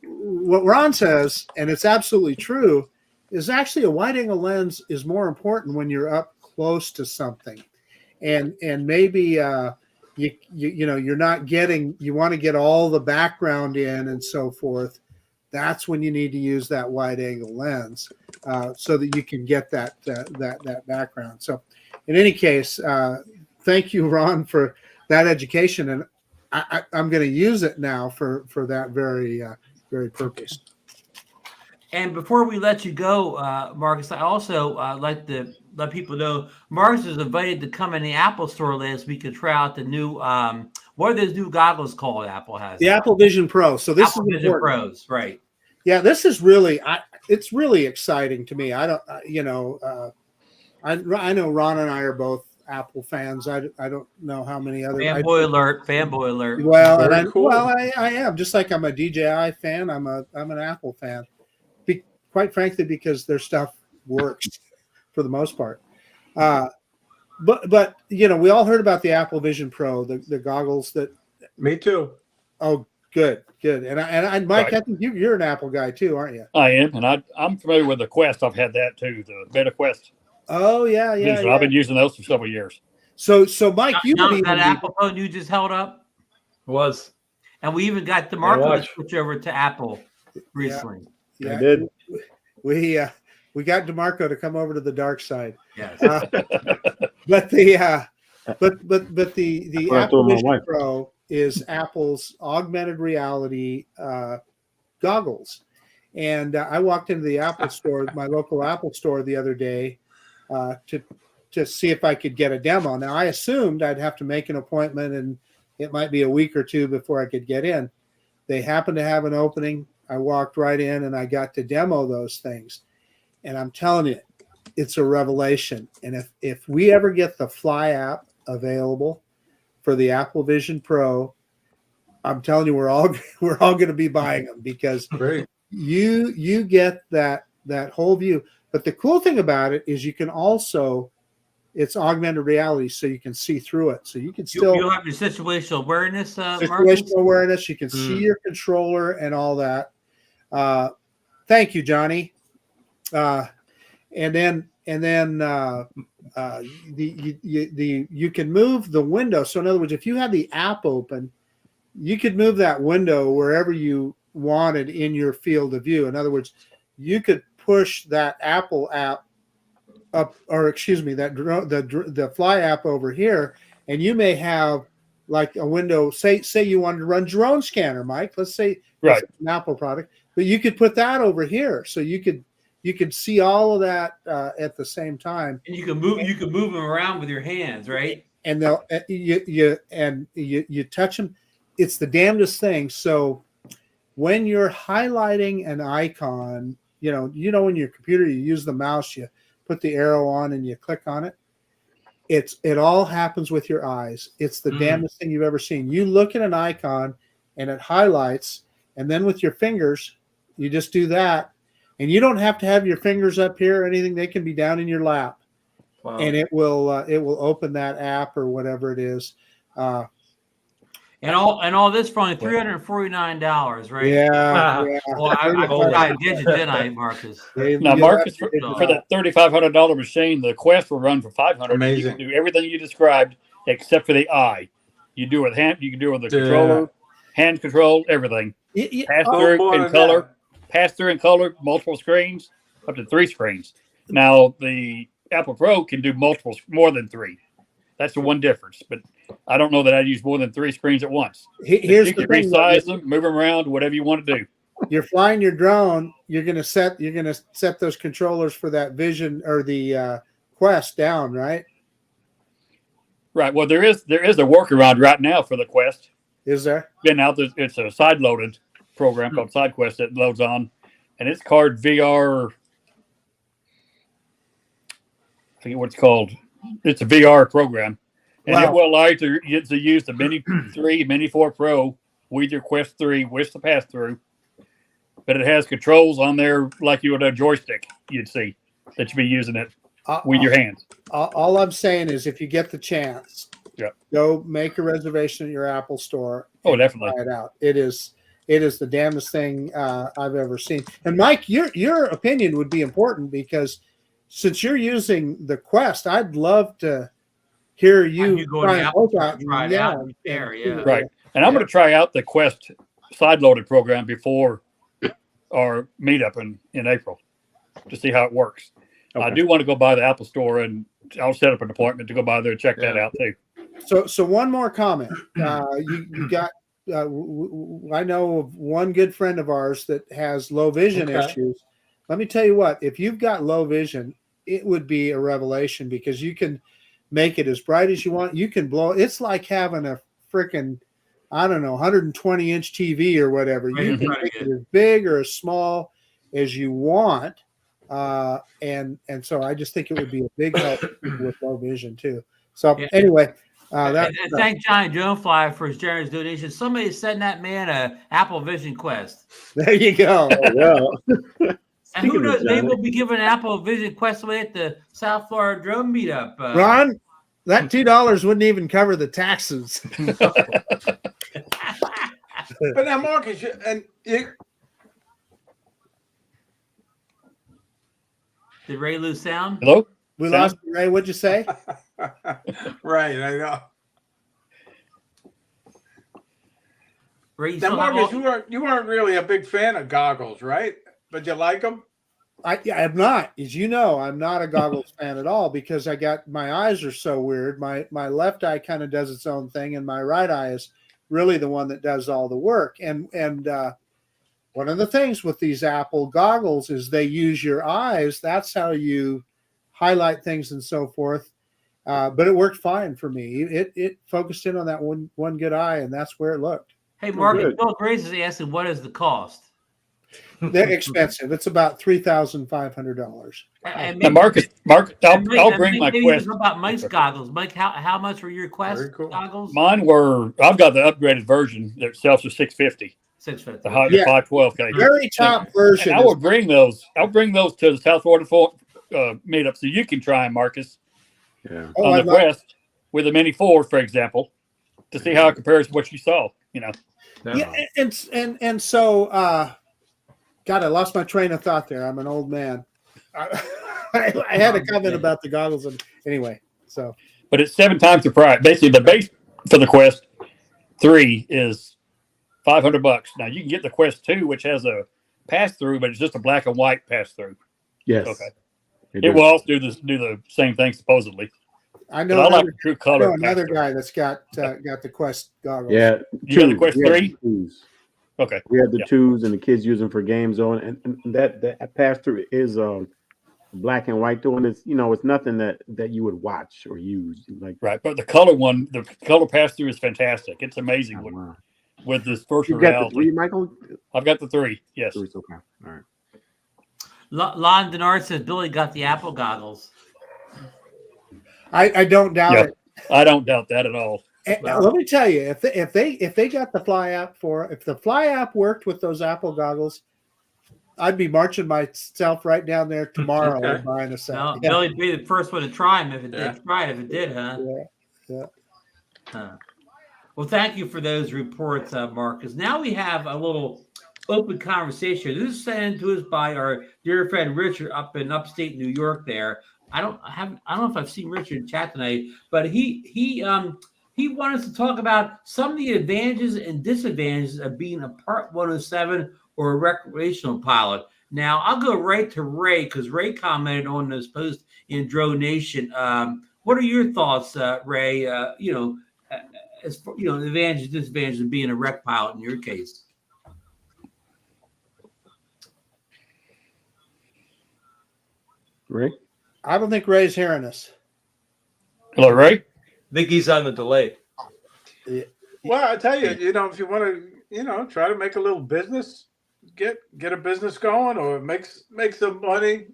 What Ron says, and it's absolutely true, is actually a wide angle lens is more important when you're up close to something, and maybe you're not getting, you want to get all the background in and so forth. That's when you need to use that wide angle lens so that you can get that background. So in any case, thank you, Ron, for that education, and I'm going to use it now for that very purpose. And before we let you go, Marcus, I also like to let people know Marcus was invited to come in the Apple store last week and try out the new what are those new goggles called? Apple has The Apple Vision Pro. So this Apple is Vision important. Pros, right? Yeah, this is really it's really exciting to me. I don't I know Ron and I are both Apple fans. I don't know how many other Fanboy alert. Well, and Very cool. I am, just like I'm a DJI fan. I'm an Apple fan. Quite frankly, because their stuff works for the most part. But we all heard about the Apple Vision Pro, the goggles that. Me too. Oh, good. And Mike, Right. I think you're an Apple guy too, aren't you? I am, and I'm familiar with the Quest. I've had that too, the Meta Quest. Oh yeah. I've been using those for several years. So Mike, you Now would even that be, Apple phone you just held up, Was. and we even got DeMarco to watch. switch over to Apple recently. yeah, I did. we got DeMarco to come over to the dark side. Yes. But the what I Apple told my Vision wife. Pro is Apple's augmented reality goggles, and I walked into the Apple store, my local Apple store, the other day to see if I could get a demo. Now I assumed I'd have to make an appointment, and it might be a week or two before I could get in. They happened to have an opening. I walked right in, and I got to demo those things, and I'm telling you, it's a revelation. And if we ever get the Fly app available for the Apple Vision Pro, I'm telling you, we're all going to be buying them, because Great. you get that whole view. But the cool thing about it is you can also, it's augmented reality, so you can see through it. So you can still You'll have your situational awareness, Marcus? situational awareness. You can see your controller and all that. Thank you, Johnny. And then you can move the window. So in other words, if you have the app open, you could move that window wherever you wanted in your field of view. In other words, you could push that Apple app up, or excuse me, the Fly app over here, and you may have like a window. Say you wanted to run Drone Scanner, Mike. Let's say Right. it's an Apple product, but you could put that over here, so you could see all of that at the same time. And you can move them around with your hands, right? And they'll you touch them. It's the damnedest thing. So when you're highlighting an icon, in your computer you use the mouse, you put the arrow on and you click on it. It all happens with your eyes. It's the damnedest thing you've ever seen. You look at an icon and it highlights, and then with your fingers, you just do that. And you don't have to have your fingers up here or anything. They can be down in your lap. Wow. And it will open that app or whatever it is. And all this for only $349, right? Yeah. Well, I forgot a digit, didn't I, Marcus? Now, Marcus, for that $3,500 machine, the Quest will run for $500. Amazing. You can do everything you described except for the eye. You do it with hand. You can do it with the controller, hand control, everything. Pass through in color. Pass through in color, multiple screens, up to 3 screens. Now, the Apple Pro can do more than 3. That's the one difference. But I don't know that I'd use more than 3 screens at once. Here's You the can thing: resize them, move them around, whatever you want to do. you're flying your drone. You're gonna set those controllers for that Vision or the Quest down, right? Right. Well, there is a workaround right now for the Quest. Is there? Been out there. It's a side-loaded program called SideQuest that loads on, and it's called VR. I forget what it's called. It's a VR program, and it will allow you to use the Mini 3, Mini 4 Pro with your Quest 3 with the pass-through. But it has controls on there like you would a joystick. You'd see that you'd be using it with your hands. All I'm saying is, if you get the chance, go make a reservation at your Apple store. Oh, definitely. Try it out. It is the damnedest thing I've ever seen. And Mike, your opinion would be important, because since you're using the Quest, I'd love to hear you go try to and Apple poke out. try it out and share, yeah. Right. And I'm going to try out the Quest side-loaded program before our meetup in April to see how it works. I do want to go by the Apple store, and I'll set up an appointment to go by there and check that out too. So one more comment. You got. I know of one good friend of ours that has low vision issues. Let me tell you what. If you've got low vision, it would be a revelation because you can make it as bright as you want. You can blow. It's like having a freaking, I don't know, 120-inch TV or whatever. You can make it as big or as small as you want. And so I just think it would be a big help with low vision too. So anyway, and thank Johnny Jonefly for his generous donation. Somebody send that man a Apple Vision Quest. There you go. And who knows? Maybe we'll be giving Apple Vision Quest away at the South Florida Drone Meetup. Ron, that $2 wouldn't even cover the taxes. But now, Marcus, did Ray lose sound? Hello? We lost Ray. What'd you say? Right, I know. Ray, Now, Marcus, you weren't really a big fan of goggles, right? But you like them? I'm not. As you know, I'm not a goggles fan at all because my eyes are so weird. My left eye kind of does its own thing, and my right eye is really the one that does all the work. And one of the things with these Apple goggles is they use your eyes. That's how you highlight things and so forth. But it worked fine for me. It focused in on that one good eye, and that's where it looked. Hey, Mark, Bill Grace is asking, what is the cost? They're expensive. It's about $3,500. Now, Marcus, I'll bring my Quest. What about Mike's goggles? Mike, how much were your Quest goggles? Mine were. I've got the upgraded version that sells for $650. $650. The 512K. Very top version. And I will bring those. I'll bring those to the South Florida meetup so you can try them, Marcus. Yeah. On the Quest with a Mini 4, for example, to see how it compares to what you saw. Yeah, and so God, I lost my train of thought there. I'm an old man. I had a comment about the goggles, and anyway. So, but it's 7 times the price. Basically, the base for the Quest 3 is $500. Now you can get the Quest 2, which has a pass through, but it's just a black and white pass through. Yes. Okay. It will also do the same thing supposedly. I know true color. Another guy that's got the Quest goggles. Yeah, you got the Quest 3. Okay. We had the 2s, and the kids use them for game zone, and that pass through is black and white though, and it's it's nothing that you would watch or use right. But the color pass through is fantastic. It's amazing with this virtual reality. You got the 3, Michael? I've got the 3. Yes. 3's okay. All right. Lon Denard says Billy got the Apple goggles. I don't doubt it. I don't doubt that at all. Let me tell you, if they got the Fly app if the Fly app worked with those Apple goggles, I'd be marching myself right down there tomorrow and buying a set. No, Billy'd be the first one to try them if it did. Try it if it did, huh? Yeah. Well, thank you for those reports, Marcus. Now we have a little open conversation. This is sent in to us by our dear friend Richard up in upstate New York. There, I don't know if I've seen Richard in chat tonight, but he wanted us to talk about some of the advantages and disadvantages of being a Part 107 or a recreational pilot. Now, I'll go right to Ray because Ray commented on this post in DroneNation. What are your thoughts, Ray? As for, the advantages and disadvantages of being a rec pilot in your case? Ray? I don't think Ray's hearing us. Hello, Ray? I think he's on the delay. Well, I tell you, if you want to, try to make a little business, get a business going, or make some money,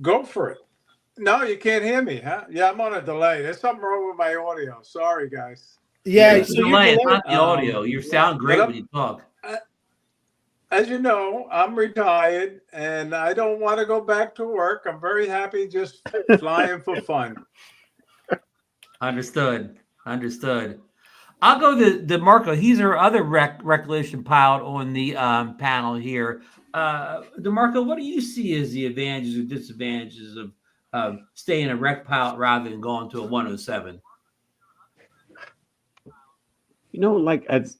go for it. No, you can't hear me, huh? Yeah, I'm on a delay. There's something wrong with my audio. Sorry, guys. Yeah, it's delay. It's not the audio. You sound great when you talk. As you know, I'm retired, and I don't want to go back to work. I'm very happy just flying for fun. Understood. I'll go to DeMarco. He's our other recreation pilot on the panel here. DeMarco, what do you see as the advantages or disadvantages of staying a rec pilot rather than going to a 107? As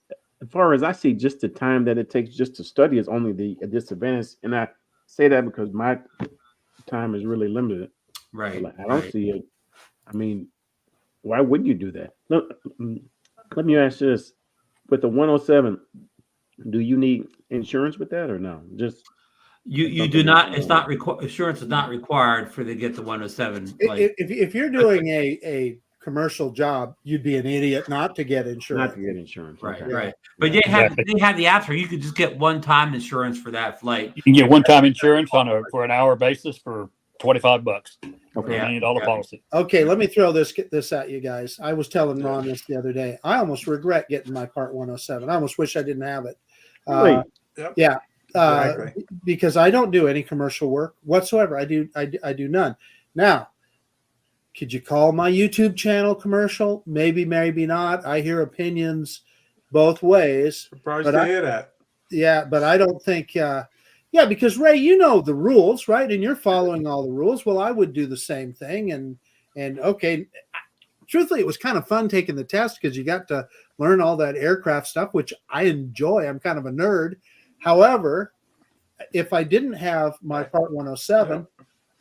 far as I see, just the time that it takes just to study is only the disadvantage. And I say that because time is really limited. Right. Like, I don't see it. I mean, why wouldn't you do that? Let me ask you this: with the 107, do you need insurance with that or no? Just You do not. It's not insurance is not required for to get the 107. Like, If you're doing a commercial job, you'd be an idiot not to get insurance. not to get insurance, right, okay. right. But they have the apps where you could just get one-time insurance for that flight. You can get one-time insurance for an hour basis for $25 for Okay. a $90 policy. Okay, let me throw this at you guys. I was telling Ron this the other day. I almost regret getting my Part 107. I almost wish I didn't have it. Really? Yeah, Exactly. because I don't do any commercial work whatsoever. I do none. Now, could you call my YouTube channel commercial? Maybe, maybe not. I hear opinions both ways. Surprised But to I- hear that. Yeah, but I don't think. Yeah, because Ray, you know the rules, right? And you're following all the rules. Well, I would do the same thing. And okay, truthfully, it was kind of fun taking the test because you got to learn all that aircraft stuff, which I enjoy. I'm kind of a nerd. However, if I didn't have my Part 107,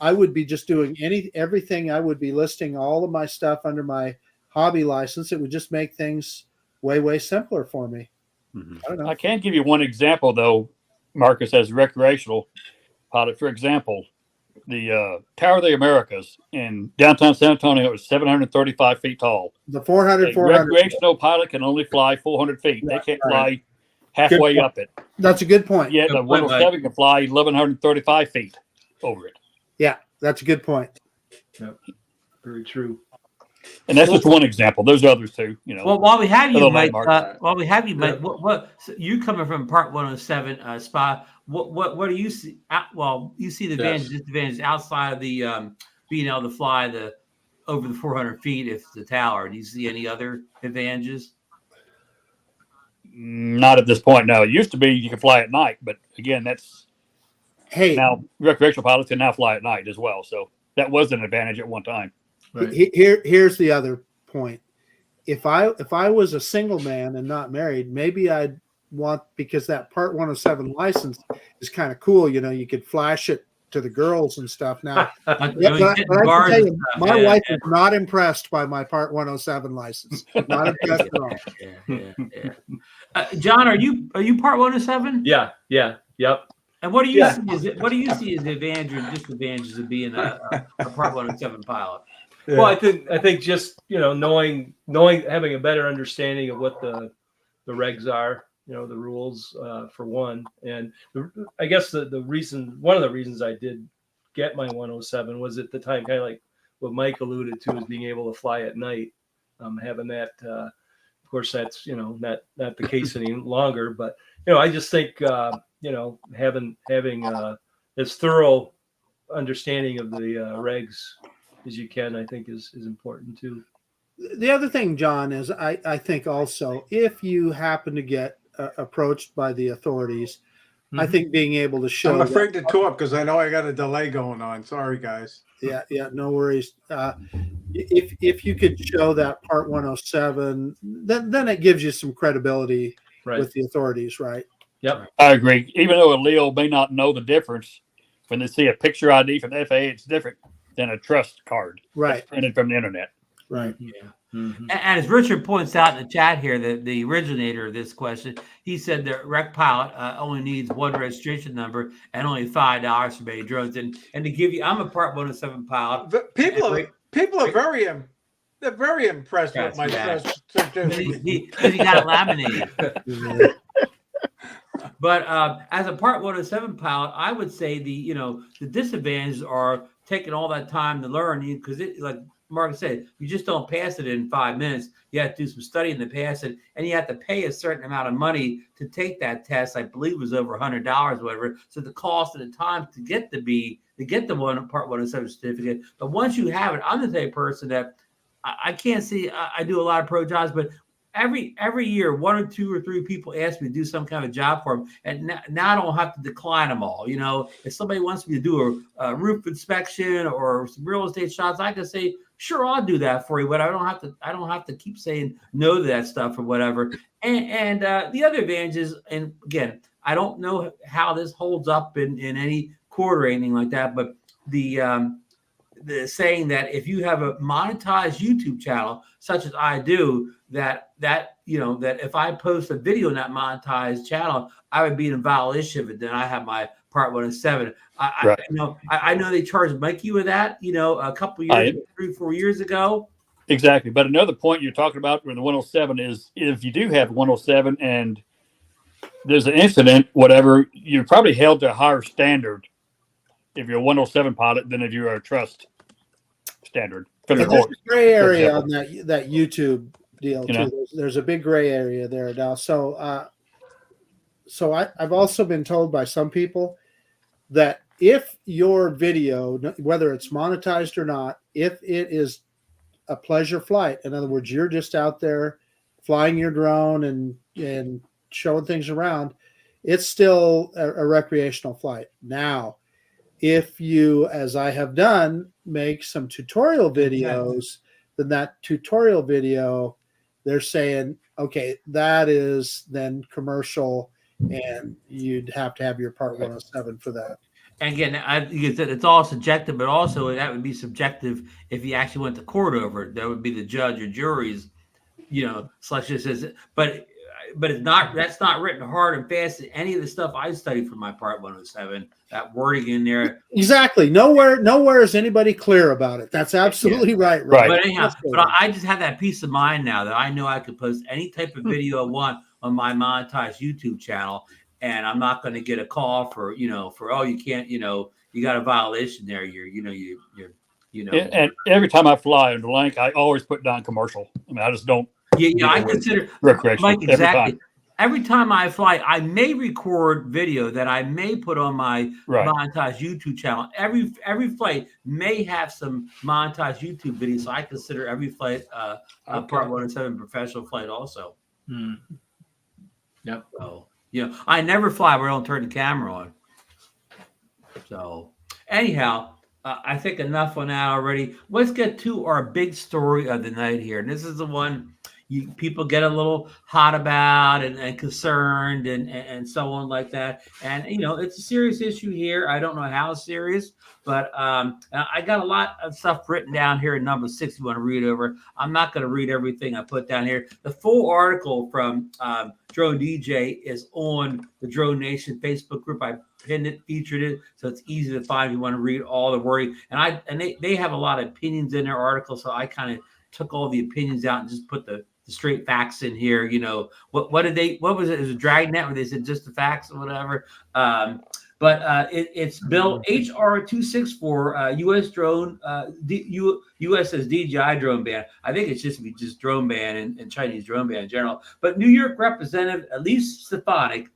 I would be just doing everything. I would be listing all of my stuff under my hobby license. It would just make things way simpler for me. Mhm. I don't know. I can give you one example, though, Marcus, as a recreational pilot. For example, the Tower of the Americas in downtown San Antonio is 735 feet tall. The 400, A 400. recreational pilot can only fly 400 feet. They can't Right. fly halfway Good up it. That's a good point. Yet the Good point, 107 can fly 1,135 feet over it. Yeah, that's a good point. Very true. And that's just one example. There's others too, you know. Well, while we have you, Hello, Mike. Mark. While we have you, Mike. What so you coming from Part 107 Spa? What do you see? Well, you see the advantages, disadvantages outside of the being able to fly over the 400 feet if it's the tower. Do you see any other advantages? Not at this point, no. It used to be you could fly at night, but again, that's Hey, now recreational pilots can now fly at night as well. So that was an advantage at one time. Right. here's the other point. If I was a single man and not married, maybe I'd want, because that Part 107 license is kind of cool. You know, you could flash it to the girls and stuff. Now, Like, but you know, I getting can bars tell and you, stuff. my Yeah, wife yeah. is not impressed by my Part 107 license. Not impressed at all. Yeah. John, are you Part 107? Yeah. Yep. And what do you Yeah. see as the advantages or disadvantages of being a Part 107 pilot? Well, I think just knowing having a better understanding of what the regs are, the rules for one, and I guess one of the reasons I did get my 107 was at the time kind of like what Mike alluded to, is being able to fly at night. Having that, of course, that's not the case any longer, but I just think having as thorough understanding of the regs as you can, I think is important too. The other thing, John, is I think also, if you happen to get approached by the authorities, I think being able to show. I'm afraid to talk because I know I got a delay going on. Sorry, guys. Yeah, no worries. If you could show that Part 107, then it gives you some credibility with the authorities, right? Yep. I agree. Even though a Leo may not know the difference, when they see a picture ID from the FAA, it's different than a trust card. Right. Printed from the internet. Right. Yeah. And as Richard points out in the chat here, the originator of this question, he said the rec pilot only needs one registration number and only $5 for many drones. And to give you, I'm a Part 107 pilot. But people are they're very impressed with my That's trust Because certificate. he got it laminated. But as a Part 107 pilot, I would say the disadvantages are taking all that time to learn, because like Mark said, you just don't pass it in 5 minutes. You have to do some studying to pass it, and you have to pay a certain amount of money to take that test. I believe it was over $100, whatever. So the cost and the time to get the Part 107 certificate. But once you have it, I'm the type of person that I can't see. I do a lot of pro jobs, but every year, 1 or 2 or 3 people ask me to do some kind of job for them, and now I don't have to decline them all. If somebody wants me to do a roof inspection or some real estate shots, I can say, sure, I'll do that for you, but I don't have to keep saying no to that stuff or whatever. And the other advantage is, and again, I don't know how this holds up in any court or anything like that, but the saying that if you have a monetized YouTube channel, such as I do, that if I post a video on that monetized channel, I would be in violation of it. Then I have my Part 107. Right. I know they charged Mikey with that, a couple years, 3-4 years ago. Exactly. But another point you're talking about with the 107 is if you do have 107 and there's an incident, whatever, you're probably held to a higher standard if you're a 107 pilot than if you're a trust standard. There's a gray area on that YouTube deal too. There's a big gray area there now. So I've also been told by some people that if your video, whether it's monetized or not, if it is a pleasure flight, in other words, you're just out there flying your drone and showing things around, it's still a recreational flight. Now, if you, as I have done, make some tutorial videos, then that tutorial video, they're saying, okay, that is then commercial, and you'd have to have your Part 107 for that. And again, it's all subjective, but also that would be subjective if you actually went to court over it. That would be the judge or jury's, selection. Says, but it's not. That's not written hard and fast in any of the stuff I studied for my Part 107. That wording in there. Exactly. Nowhere is anybody clear about it. That's absolutely right. But anyhow, I just have that peace of mind now that I know I can post any type of video I want on my monetized YouTube channel. And I'm not going to get a call for you can't, you got a violation there. And every time I fly on the link, I always put down commercial. I mean, I just don't. Yeah, I consider recreational. Mike, exactly. Every time I fly, I may record video that I may put on my monetized YouTube channel. Every flight may have some monetized YouTube videos, so I consider every flight a Part 107 professional flight also. Yep. So. I never fly where I don't turn the camera on. So, anyhow, I think enough on that already. Let's get to our big story of the night here. And this is the one people get a little hot about and concerned and so on like that. And, it's a serious issue here. I don't know how serious, but I got a lot of stuff written down here in number 6 you want to read over. I'm not going to read everything I put down here. The full article from Drone DJ is on the Drone Nation Facebook group. I pinned it, featured it, so it's easy to find if you want to read all the wording. And they have a lot of opinions in their article, so I kind of took all the opinions out and just put the straight facts in here. What was it? It was a Dragnet where they said just the facts or whatever. But it's Bill HR 264 U.S. drone U.S. says DJI drone ban. I think it's just drone ban and Chinese drone ban in general. But New York Representative Elise Stefanik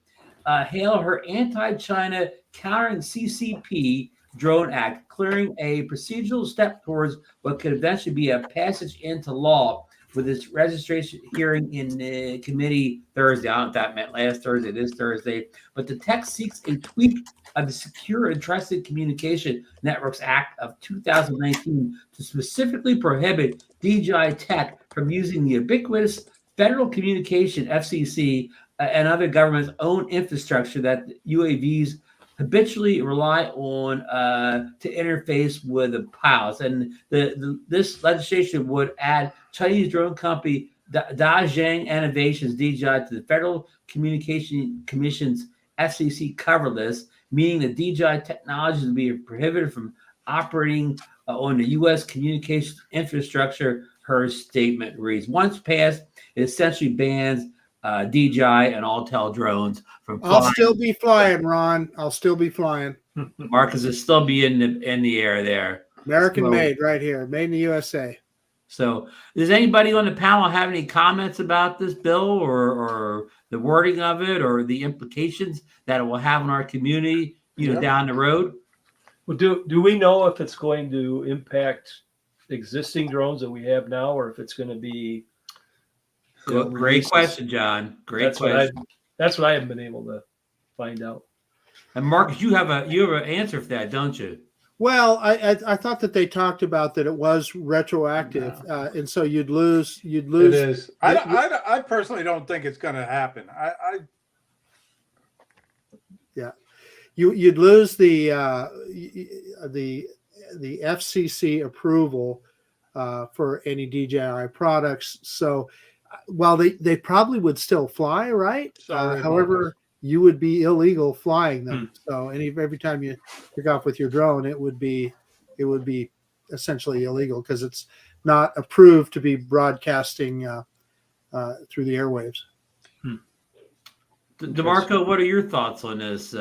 hailed her anti-China countering CCP Drone Act, clearing a procedural step towards what could eventually be a passage into law with its registration hearing in the committee Thursday. I don't know if that meant last Thursday, this Thursday. But the text seeks a tweak of the Secure and Trusted Communication Networks Act of 2019 to specifically prohibit DJI Tech from using the ubiquitous Federal Communication, FCC, and other governments' own infrastructure that UAVs habitually rely on to interface with the pilots. And this legislation would add Chinese drone company Dazhang Innovations, DJI, to the Federal Communication Commission's FCC cover list, meaning that DJI technologies will be prohibited from operating on the U.S. communications infrastructure, her statement reads. Once passed, it essentially bans DJI and Altel drones from flying. I'll still be flying, Ron. I'll still be flying. Marcus will still be in the air there. American made right here, made in the USA. So, does anybody on the panel have any comments about this bill or the wording of it or the implications that it will have on our community, down the road? Well, do we know if it's going to impact existing drones that we have now, or if it's going to be? Great question, John. Great question. That's what I haven't been able to find out. And Marcus, you have an answer for that, don't you? Well, I thought that they talked about that it was retroactive, and so you'd lose. It is. I personally don't think it's going to happen. You'd lose the the FCC approval for any DJI products. So while they probably would still fly, right? Sorry, However, you would be illegal flying them. So every time you pick off with your drone, it would be essentially illegal because it's not approved to be broadcasting through the airwaves. DeMarco, what are your thoughts on this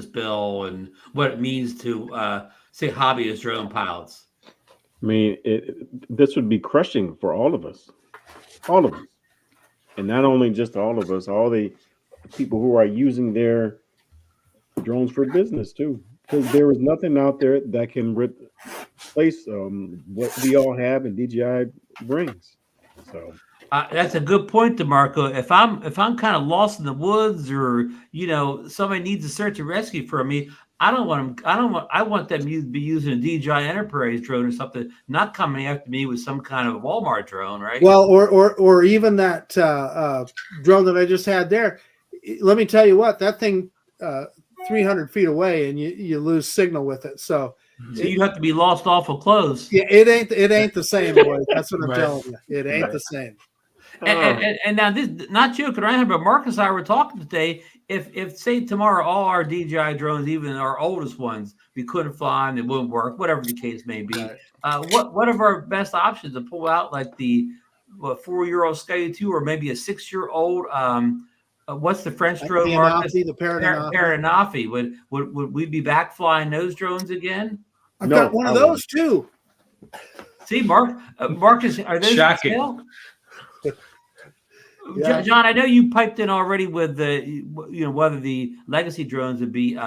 bill and what it means to say hobbyist drone pilots? I mean, this would be crushing for all of us, and not only just all of us, all the people who are using their drones for business too, because there is nothing out there that can replace what we all have and DJI brings. So. That's a good point, DeMarco. If I'm kind of lost in the woods, or somebody needs a search and rescue for me, I want them to be using a DJI Enterprise drone or something, not coming after me with some kind of Walmart drone, right? Well, or even that drone that I just had there. Let me tell you what, that thing 300 feet away, and you lose signal with it. So you have to be lost awful close. Yeah, it ain't the same, boys. That's what I'm Right. telling you. It ain't the same. And now this, not joking around, but Marcus and I were talking today. If say tomorrow all our DJI drones, even our oldest ones, we couldn't fly and they wouldn't work, whatever the case may be, what are our best options to pull out, like the 4-year-old Sky 2 or maybe a 6-year-old? What's the French drone, Marcus? The Paranafi. Would we be back flying those drones again? I've got one of those too. See, Marcus, are those shocking? Yeah. John, I know you piped in already with whether the legacy drones would be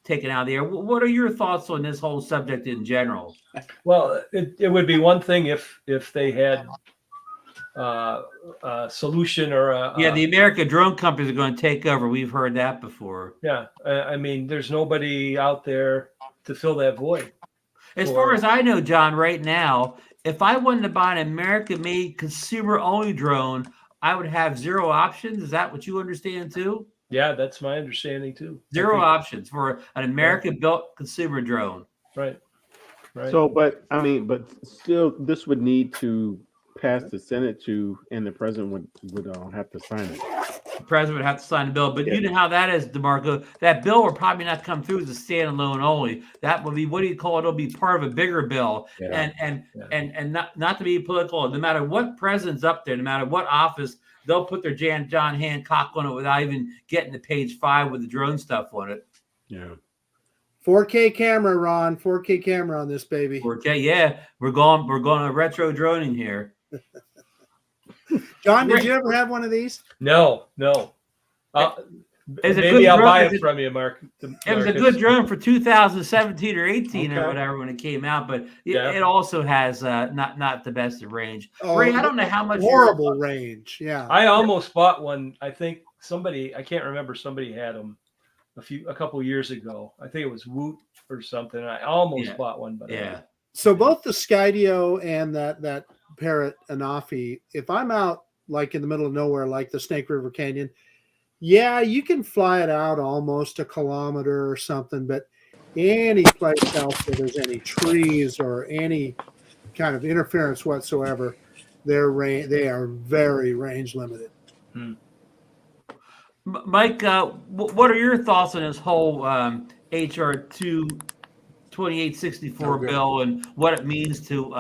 taken out of the air. What are your thoughts on this whole subject in general? Well, it would be one thing if they had a solution or the American drone companies are going to take over. We've heard that before. Yeah, I mean, there's nobody out there to fill that void. As far as I know, John, right now, if I wanted to buy an American-made consumer-only drone, I would have 0 options. Is that what you understand too? Yeah, that's my understanding too. 0 options for an American-built consumer drone. Right. So, but still, this would need to pass the Senate and the president would have to sign it. The president would have to sign the bill, but you know how that is, DeMarco. That bill will probably not come through as a standalone only. That will be, what do you call it? It'll be part of a bigger bill. Yeah. And not to be political. No matter what president's up there, no matter what office, they'll put their John Hancock on it without even getting to page 5 with the drone stuff on it. Yeah. 4K camera, Ron. 4K camera on this baby. 4K, yeah. We're going to retro droning here. John, did you ever have one of these? No. Maybe I'll buy it from you, Mark. It was a good drone for 2017 or 18 or whatever when it came out, but it also has not the best of range. Ray, I don't know how much horrible range. Yeah, I almost bought one. I think I can't remember. Somebody had them a couple years ago. I think it was Woot or something. I almost bought one, but So both the Skydio and that Parrot Anafi, if I'm out like in the middle of nowhere, like the Snake River Canyon, you can fly it out almost a kilometer or something, but any place else where there's any trees or any kind of interference whatsoever, they are very range limited. Mike, what are your thoughts on this whole HR 2864 bill and what it means to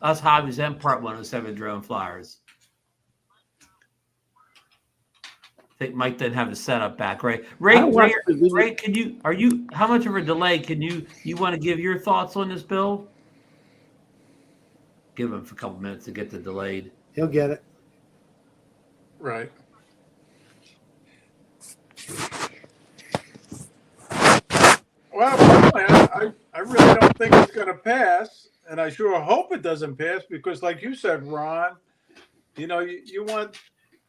us hobbies and Part 107 drone flyers? I think Mike didn't have the setup back, right? Ray, how much of a delay can you want to give your thoughts on this bill? Give him a couple minutes to get the delayed. He'll get it. Right. Well, I really don't think it's going to pass, and I sure hope it doesn't pass because, like you said, Ron, you want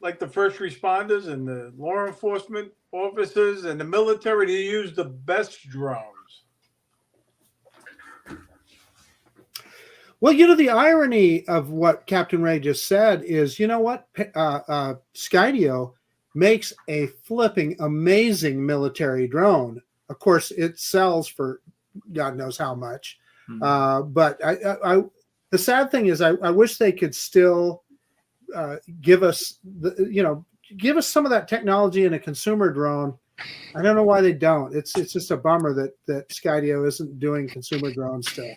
like the first responders and the law enforcement officers and the military to use the best drones. Well, the irony of what Captain Ray just said is, Skydio makes a flipping amazing military drone. Of course, it sells for God knows how much. But the sad thing is, I wish they could still give us give us some of that technology in a consumer drone. I don't know why they don't. It's just a bummer that Skydio isn't doing consumer drones still.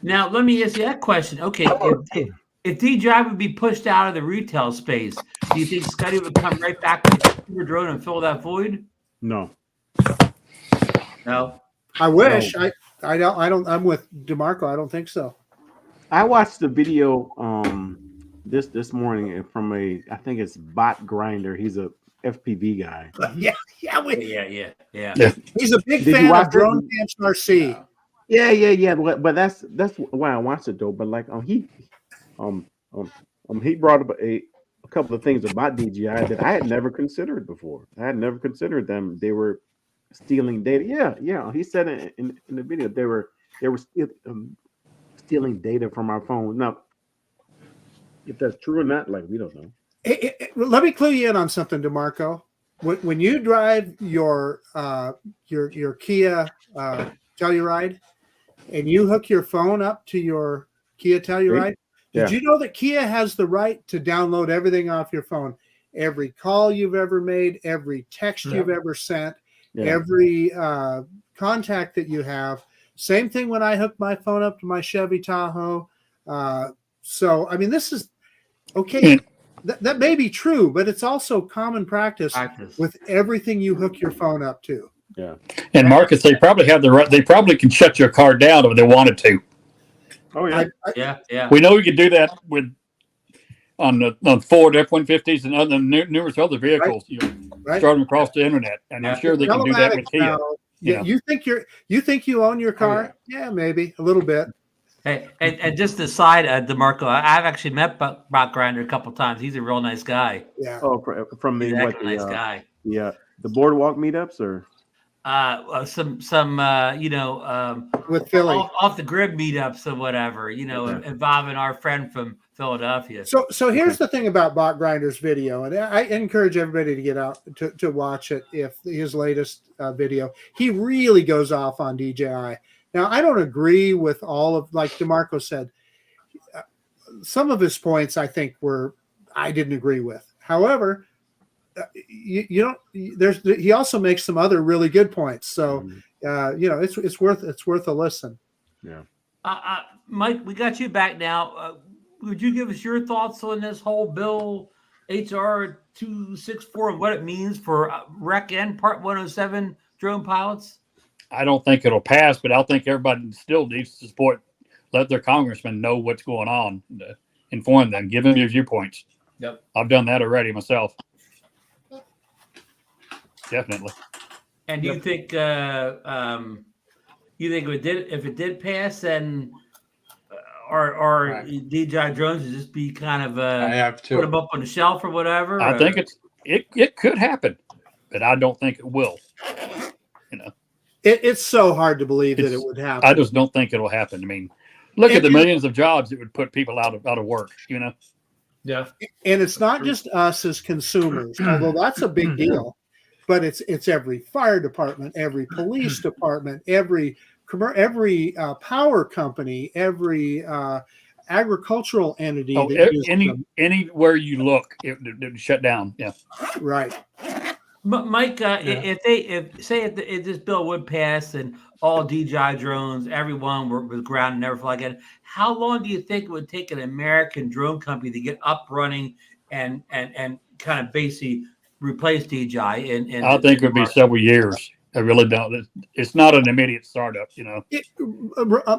Now, let me ask you that question. Okay, if DJI would be pushed out of the retail space, do you think Skydio would come right back with a consumer drone and fill that void? No. No. I wish. No. I don't. I'm with DeMarco. I don't think so. I watched the video this morning from I think it's Bot Grinder. He's a FPV guy. Yeah. He's a big fan of DroneNation RC. Yeah. But that's why I watched it though. But like he brought up a couple of things about DJI that I had never considered before. I had never considered them. They were stealing data. Yeah. He said in the video they were stealing data from our phone. Now, if that's true or not, like we don't know. Let me clue you in on something, DeMarco. When you drive your Kia Telluride and you hook your phone up to your Kia Telluride, did you know that Kia has the right to download everything off your phone? Every call you've ever made, every text you've ever sent, every contact that you have. Same thing when I hooked my phone up to my Chevy Tahoe. So, I mean, this is okay. That may be true, but it's also common practice with everything you hook your phone up to. Yeah. And Marcus, they probably have the right. They probably can shut your car down if they wanted to. Oh yeah. Yeah. We know we can do that on Ford F-150s and other numerous other vehicles. Right. Start them across the internet, and I'm sure they can do that with Kia. You think you own your car? Yeah, maybe a little bit. Hey, and just aside, DeMarco, I've actually met Bot Grinder a couple times. He's a real nice guy. Yeah. Oh, from the nice guy. Yeah, the boardwalk meetups or some with Philly off the grid meetups or whatever, involving our friend from Philadelphia. So here's the thing about Bot Grinder's video, and I encourage everybody to get out to watch it. If his latest video, he really goes off on DJI. Now, I don't agree with all of, like DeMarco said, some of his points I think I didn't agree with. However, he also makes some other really good points. So, it's worth a listen. Yeah. Mike, we got you back now. Would you give us your thoughts on this whole bill, HR 264, and what it means for Rec and Part 107 drone pilots? I don't think it'll pass, but I think everybody still needs to let their congressmen know what's going on, inform them, give them your viewpoints. Yep. I've done that already myself. Definitely. And do you think if it did pass, then our DJI drones would just be kind of put them up on the shelf or whatever? I think it could happen, but I don't think it will. It's so hard to believe that it would happen. I just don't think it'll happen. I mean, look at the millions of jobs it would put people out of work, Yeah. And it's not just us as consumers, although that's a big deal, but it's every fire department, every police department, every power company, every agricultural entity. Anywhere you look, it would shut down. Yeah. Right. But Mike, if this bill would pass and all DJI drones, everyone was grounded and never fly again, how long do you think it would take an American drone company to get up running and kind of basically replace DJI? I think it would be several years. I really don't. It's not an immediate startup,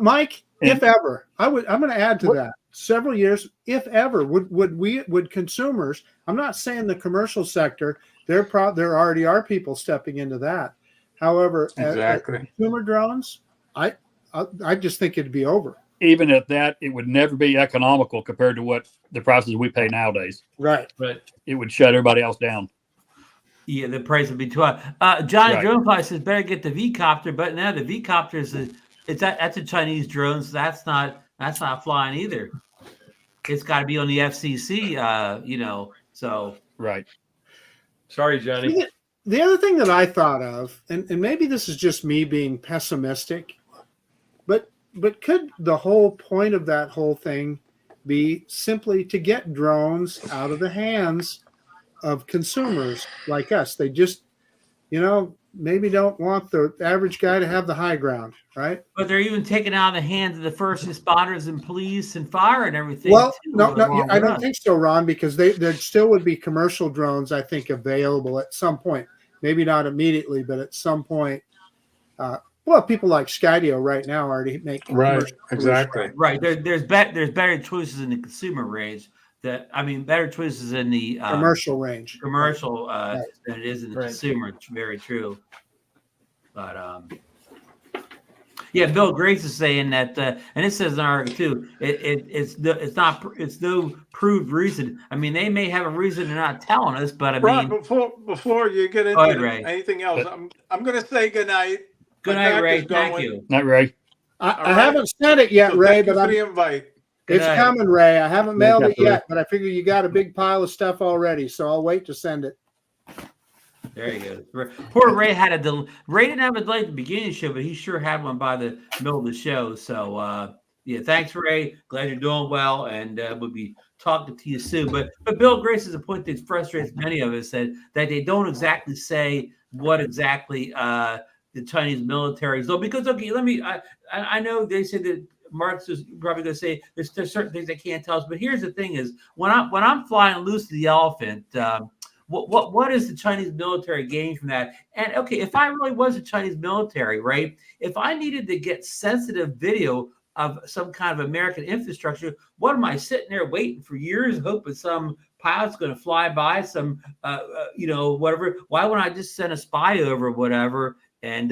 Mike, if ever, I'm going to add to that. Several years, if ever, would consumers? I'm not saying the commercial sector. There already are people stepping into that. However, exactly. Consumer drones, I just think it'd be over. Even at that, it would never be economical compared to what the prices we pay nowadays. Right. It would shut everybody else down. Yeah, the price would be too high. Johnny Dronefly says better get the V-copter, but now the V-copter that's a Chinese drone, so that's not flying either. It's got to be on the FCC, So right. Sorry, Johnny. The other thing that I thought of, and maybe this is just me being pessimistic, but but could the whole point of that whole thing be simply to get drones out of the hands of consumers like us? They just, maybe don't want the average guy to have the high ground, right? But they're even taking out of the hands of the first responders and police and fire and everything. Well, too, no, along I with don't us. think so, Ron, because there still would be commercial drones, I think, available at some point. Maybe not immediately, but at some point. Well, people like Skydio right now already make commercial exactly. Right. There's better choices in the consumer range. Better choices in the commercial range. commercial Right. than it is in the Right. consumer. It's very true. But yeah, Bill Grace is saying that, and it says in our article too. It's no proved reason. I mean, they may have a reason they're not telling us, but I Ron, mean, before you get Go ahead, into Ray. anything else, I'm going to say good night. good My night, back Ray. is Thank going. you. Not Ray. I right. haven't said it yet, So Ray, thank you but for the invite. Good it's night. coming, Ray. I haven't mailed it Captain Ray. yet, but I figure you got a big pile of stuff already, so I'll wait to send it. There you go. Poor Ray had a delay. Ray didn't have a delay at the beginning of the show, but he sure had one by the middle of the show. So yeah, thanks, Ray. Glad you're doing well, and we'll be talking to you soon. But Bill Grace is a point that frustrates many of us that they don't exactly say what exactly the Chinese military is. Because I know they said that Mark's is probably going to say there's certain things they can't tell us. But here's the thing: is when I'm flying loose to the elephant. What is the Chinese military gaining from that? And okay, if I really was a Chinese military, right? If I needed to get sensitive video of some kind of American infrastructure, what am I sitting there waiting for years, hoping some pilot's going to fly by, some whatever? Why wouldn't I just send a spy over, whatever, and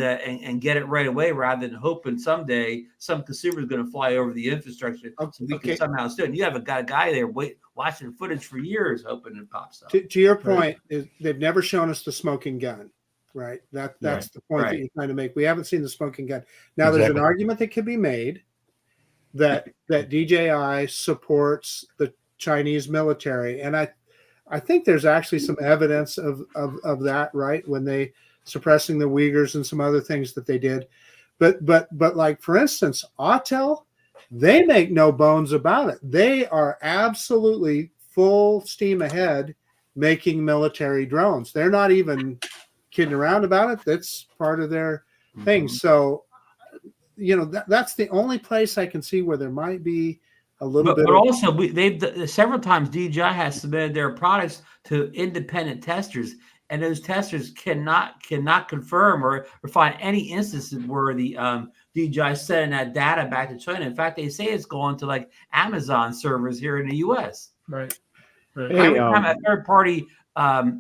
get it right away, rather than hoping someday some consumer is going to fly over the infrastructure so we can somehow do it? And you have got a guy there watching footage for years, hoping it pops up. To your point, is they've never shown us the smoking gun, right? That's Right. the point Right. that you're trying to make. We haven't seen the smoking gun. Now, there's an argument that could be made that DJI supports the Chinese military, and I think there's actually some evidence of that, right? When they suppressing the Uyghurs and some other things that they did, but like, for instance, Autel, they make no bones about it. They are absolutely full steam ahead making military drones. They're not even kidding around about it. That's part of their thing. So, that's the only place I can see where there might be a little bit. But also, they've several times DJI has submitted their products to independent testers, and those testers cannot confirm or find any instances where the DJI sending that data back to China. In fact, they say it's going to like Amazon servers here in the U.S. Right. Hey, Every time a third-party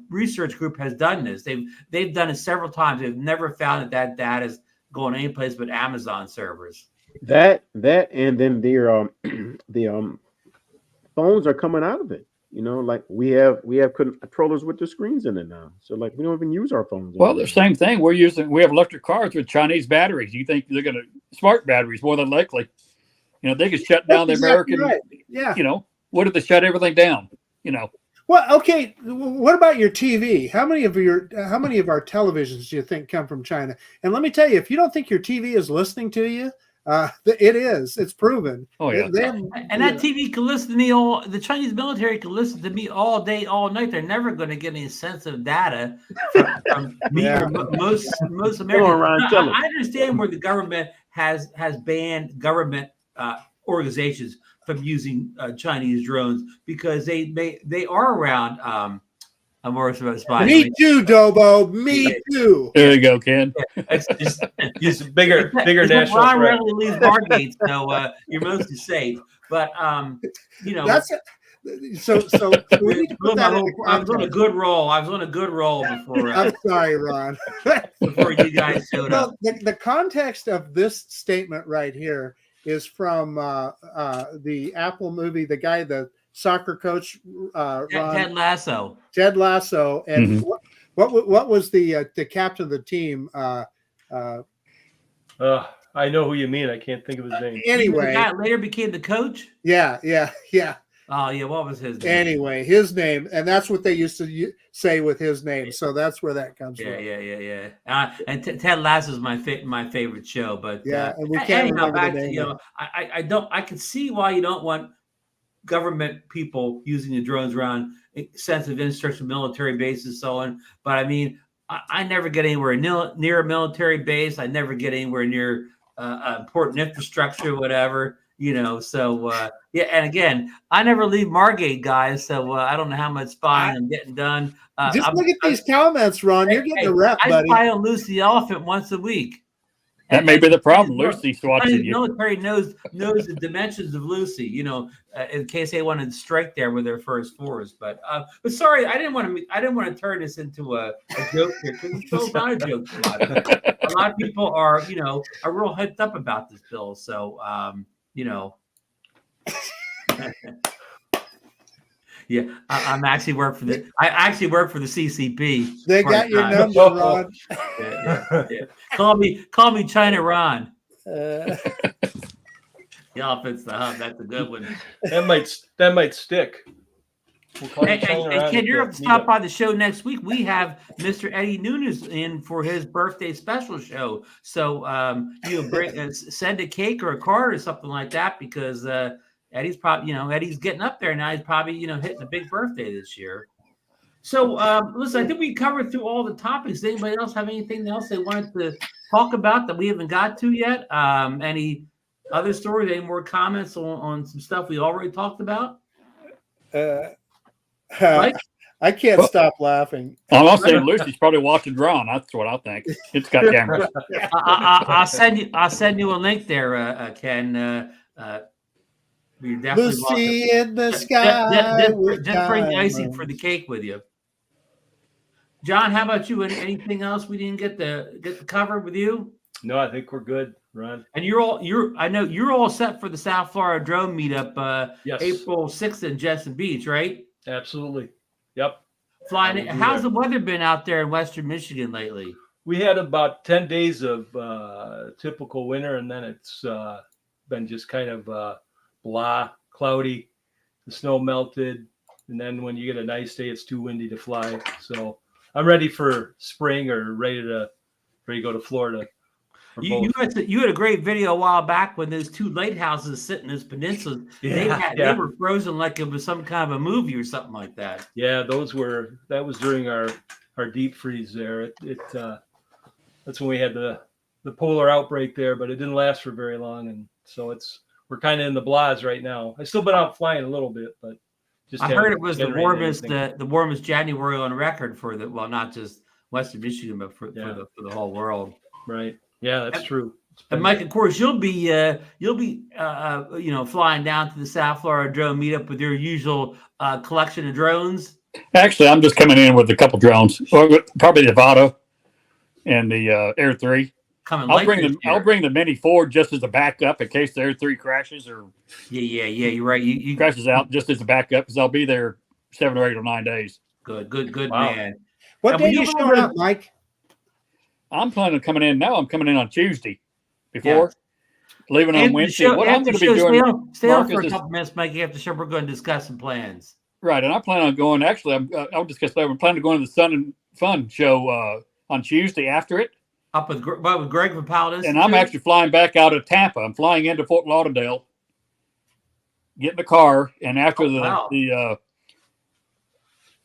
research group has done this, they've done it several times. They've never found that data is going any place but Amazon servers. That and then their the phones are coming out of it. Like we have controllers with the screens in it now. So like we don't even use our phones Well, anymore. the same thing. We have electric cars with Chinese batteries. You think they're going to smart batteries more than likely? They could shut down the That's exactly American. right. Yeah. What if they shut everything down? Well, okay. What about your TV? How many of our televisions do you think come from China? And let me tell you, if you don't think your TV is listening to you, it is. It's proven. Oh yeah. And that TV can listen to me the Chinese military can listen to me all day, all night. They're never going to get any sensitive data from me or most Americans. Come on, Ryan, tell I understand where the government has banned government organizations from using Chinese drones because they are around spying. Me too, Dobo. Me too. There you go, Ken. It's just Use bigger national Ron threat. rarely leaves Margate, so you're mostly safe. But That's it. So we need to put that in I was on a context. good roll. I was on a good roll before I'm sorry, Ron. before you guys showed up. Well, the context of this statement right here is from the Apple movie. The guy, the soccer coach, Ron, Ted Lasso. Ted Lasso, and what was the captain of the team? I know who you mean. I can't think of his name. Anyway, The guy later became the coach. yeah. Oh yeah, what was his name? Anyway, his name, and that's what they used to say with his name. So that's where that comes Yeah, from. yeah. And Ted Lasso is my favorite show. But Yeah, and we can't anyhow, remember back the to name. I don't. I can see why you don't want government people using the drones around sensitive infrastructure, military bases, so on. But I mean, I never get anywhere near a military base. I never get anywhere near important infrastructure, whatever. So yeah. And again, I never leave Margate, guys. So I don't know how much spying I'm getting done. Just look at these comments, Ron. You're getting a rep, buddy. I spy on Lucy the elephant once a week. That may be the problem. Lucy's watching The you. military knows the dimensions of Lucy. In case they want to strike there with their first force. But sorry, I didn't want to turn this into a joke here, because it's still not a joke. A lot of people are real hyped up about this bill. So yeah, I actually work for the CCP. They got your number, Ron. Yeah. Call me China Ron. The elephant's the hub. That's a good one. That might stick. We'll Hey, Ken, you're going to stop by the show next week. We have Mr. Eddie Nunez in for his birthday special show. So send a cake or a card or something like that, because Eddie's probably Eddie's getting up there now. He's probably hitting a big birthday this year. So listen, I think we covered through all the topics. Does anybody else have anything else they wanted to talk about that we haven't got to yet? Any other stories? Any more comments on some stuff we already talked about? I can't stop laughing. I'm also Lucy's probably watching Ron. That's what I think. It's got cameras. I'll send you a link there, Ken. Lucy in the sky. Just bring the icing for the cake with you. John, how about you? Anything else we didn't get to cover with you? No, I think we're good, Ron. And I know you're all set for the South Florida drone meetup, Yes. April 6th in Jessen Beach, right? Absolutely. Yep. Flying in. How's the weather been out there in Western Michigan lately? We had about 10 days of typical winter, and then it's been just kind of blah, cloudy. The snow melted, and then when you get a nice day, it's too windy to fly. So I'm ready for spring, or ready to go to Florida. You had a great video a while back when those two lighthouses sit in this peninsula. They were frozen like it was some kind of a movie or something like that. Yeah, that was during our deep freeze there. That's when we had the polar outbreak there, but it didn't last for very long, and so we're kind of in the blahs right now. I've still been out flying a little bit, but I heard it was the warmest January on record for not just Western Michigan, but for the whole world. Right. Yeah, that's true. And Mike, of course, you'll be flying down to the South Florida drone meetup with your usual collection of drones. Actually, I'm just coming in with a couple drones, probably the Vado and the Air 3. I'll bring the Mini 4 just as a backup in case the Air 3 crashes or you're right. You crashes out just as a backup, because I'll be there 7 or 8 or 9 days. Good Wow. Man. What day are you showing up, Mike? I'm planning on coming in now. I'm coming in on Tuesday before leaving on Wednesday. What I'm going to be doing, stay on for a couple minutes, Mike. After the show, we're going to discuss some plans. Right, and I plan on going. Actually, I'll discuss that. I'm planning to go to the Sun and Fun show on Tuesday after it. Up with Greg from Paladin. And I'm actually flying back out of Tampa. I'm flying into Fort Lauderdale, get in the car, and after the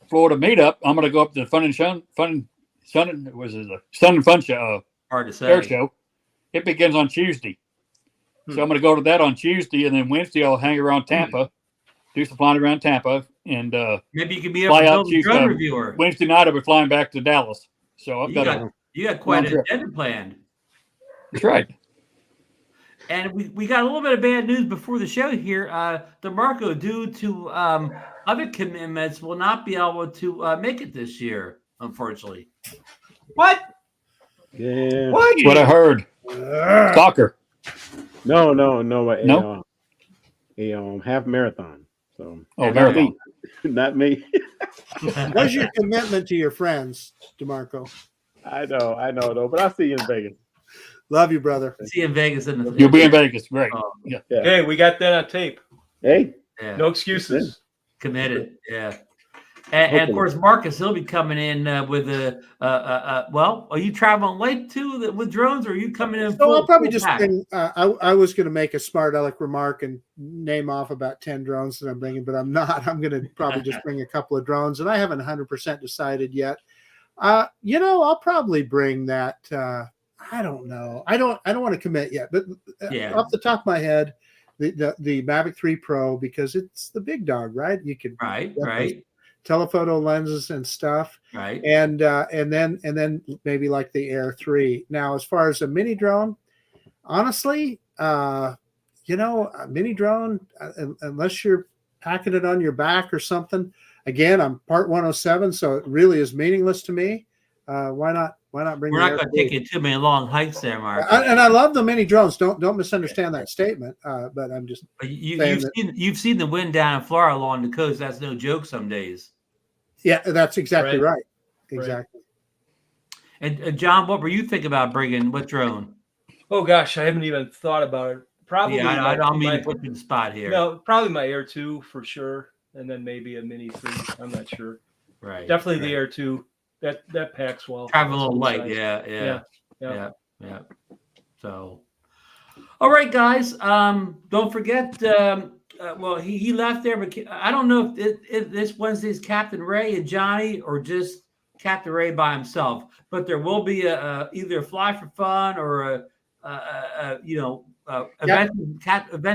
Florida meetup, I'm going to go up to the Sun and Fun show. Hard to say. Air show. It begins on Tuesday, so I'm going to go to that on Tuesday, and then Wednesday I'll hang around Tampa, do some flying around Tampa, and maybe you can be a drone reviewer. Wednesday night I'll be flying back to Dallas. So I've you got quite an agenda planned. That's right. And we got a little bit of bad news before the show here. DeMarco, due to other commitments, will not be able to make it this year, unfortunately. What? Yeah. What I heard. Soccer. No. A half marathon. So. Marathon. Not me. What's your commitment to your friends, DeMarco? I know though, but I'll see you in Vegas. Love you, brother. See you in Vegas. You'll be in Vegas. Great. Oh. Yeah. Hey, we got that on tape. Hey. Yeah. No excuses. Committed. Yeah. And of course, Marcus, he'll be coming in with well, are you traveling light too with drones, or are you coming in So full? I'll probably full just pack? bring. I was going to make a smart aleck remark and name off about 10 drones that I'm bringing, but I'm not. I'm going to probably just bring a couple of drones, and I haven't 100% decided yet. I'll probably bring that. I don't know. I don't want to commit yet, but off the top of my head, the Mavic 3 Pro, because it's the big dog, right? You can Right. telephoto lenses and stuff, Right. and then maybe like the Air 3. Now, as far as a mini drone, honestly, a mini drone, unless you're packing it on your back or something. Again, I'm part 107, so it really is meaningless to me. Why not bring? We're not going to take you too many long hikes there, Mark. And I love the mini drones. Don't misunderstand that statement. But I'm just. But you've seen the wind down in Florida along the coast. That's no joke some days. Yeah, that's exactly right. Exactly. And John, what were you thinking about bringing? What drone? Oh gosh, I haven't even thought about it. Probably. Yeah, I don't mean to put you in the spot here. No, probably my Air 2 for sure, and then maybe a Mini 3. I'm not sure. Right. Definitely the Air 2. That packs well. Travel a little light. Yeah. So, all right, guys. Don't forget. Well, he left there, but I don't know if this Wednesday's Captain Ray and Johnny or just Captain Ray by himself. But there will be either a fly for fun or Adventures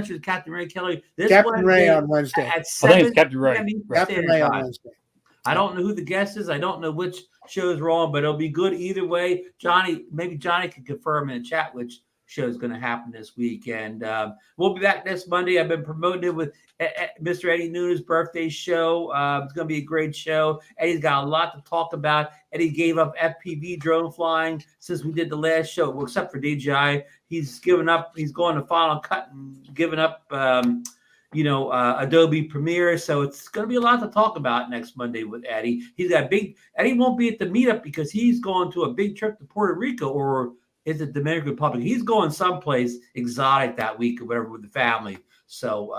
with Captain Ray Kelly. Captain Ray on Wednesday. At 7 I think it's Captain Ray. Captain Ray on Wednesday. I don't know who the guest is. I don't know which show is wrong, but it'll be good either way. Maybe Johnny can confirm in the chat which show is going to happen this week. And we'll be back next Monday. I've been promoting it with Mr. Eddie Nunez' birthday show. It's going to be a great show. Eddie's got a lot to talk about. Eddie gave up FPV drone flying since we did the last show, well, except for DJI. He's given up. He's going to Final Cut and given up Adobe Premiere. So it's going to be a lot to talk about next Monday with Eddie. Eddie won't be at the meetup because he's going to a big trip to Puerto Rico, or is it Dominican Republic? He's going someplace exotic that week or whatever with the family. So,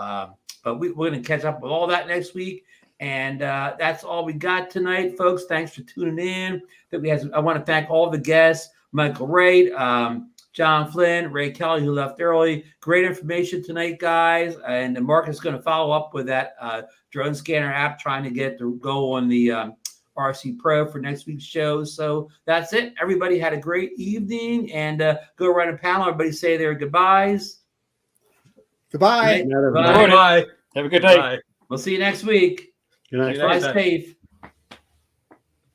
but we're going to catch up with all that next week. And that's all we got tonight, folks. Thanks for tuning in. I want to thank all the guests, Michael Wright, John Flynn, Ray Kelly, who left early. Great information tonight, guys. And Mark is going to follow up with that drone scanner app, trying to get to go on the RC Pro for next week's show. So that's it. Everybody had a great evening, and go around the panel. Everybody say their goodbyes. Goodbye. Bye. Have a good day. Bye. We'll see you next week. Good night. Fly safe.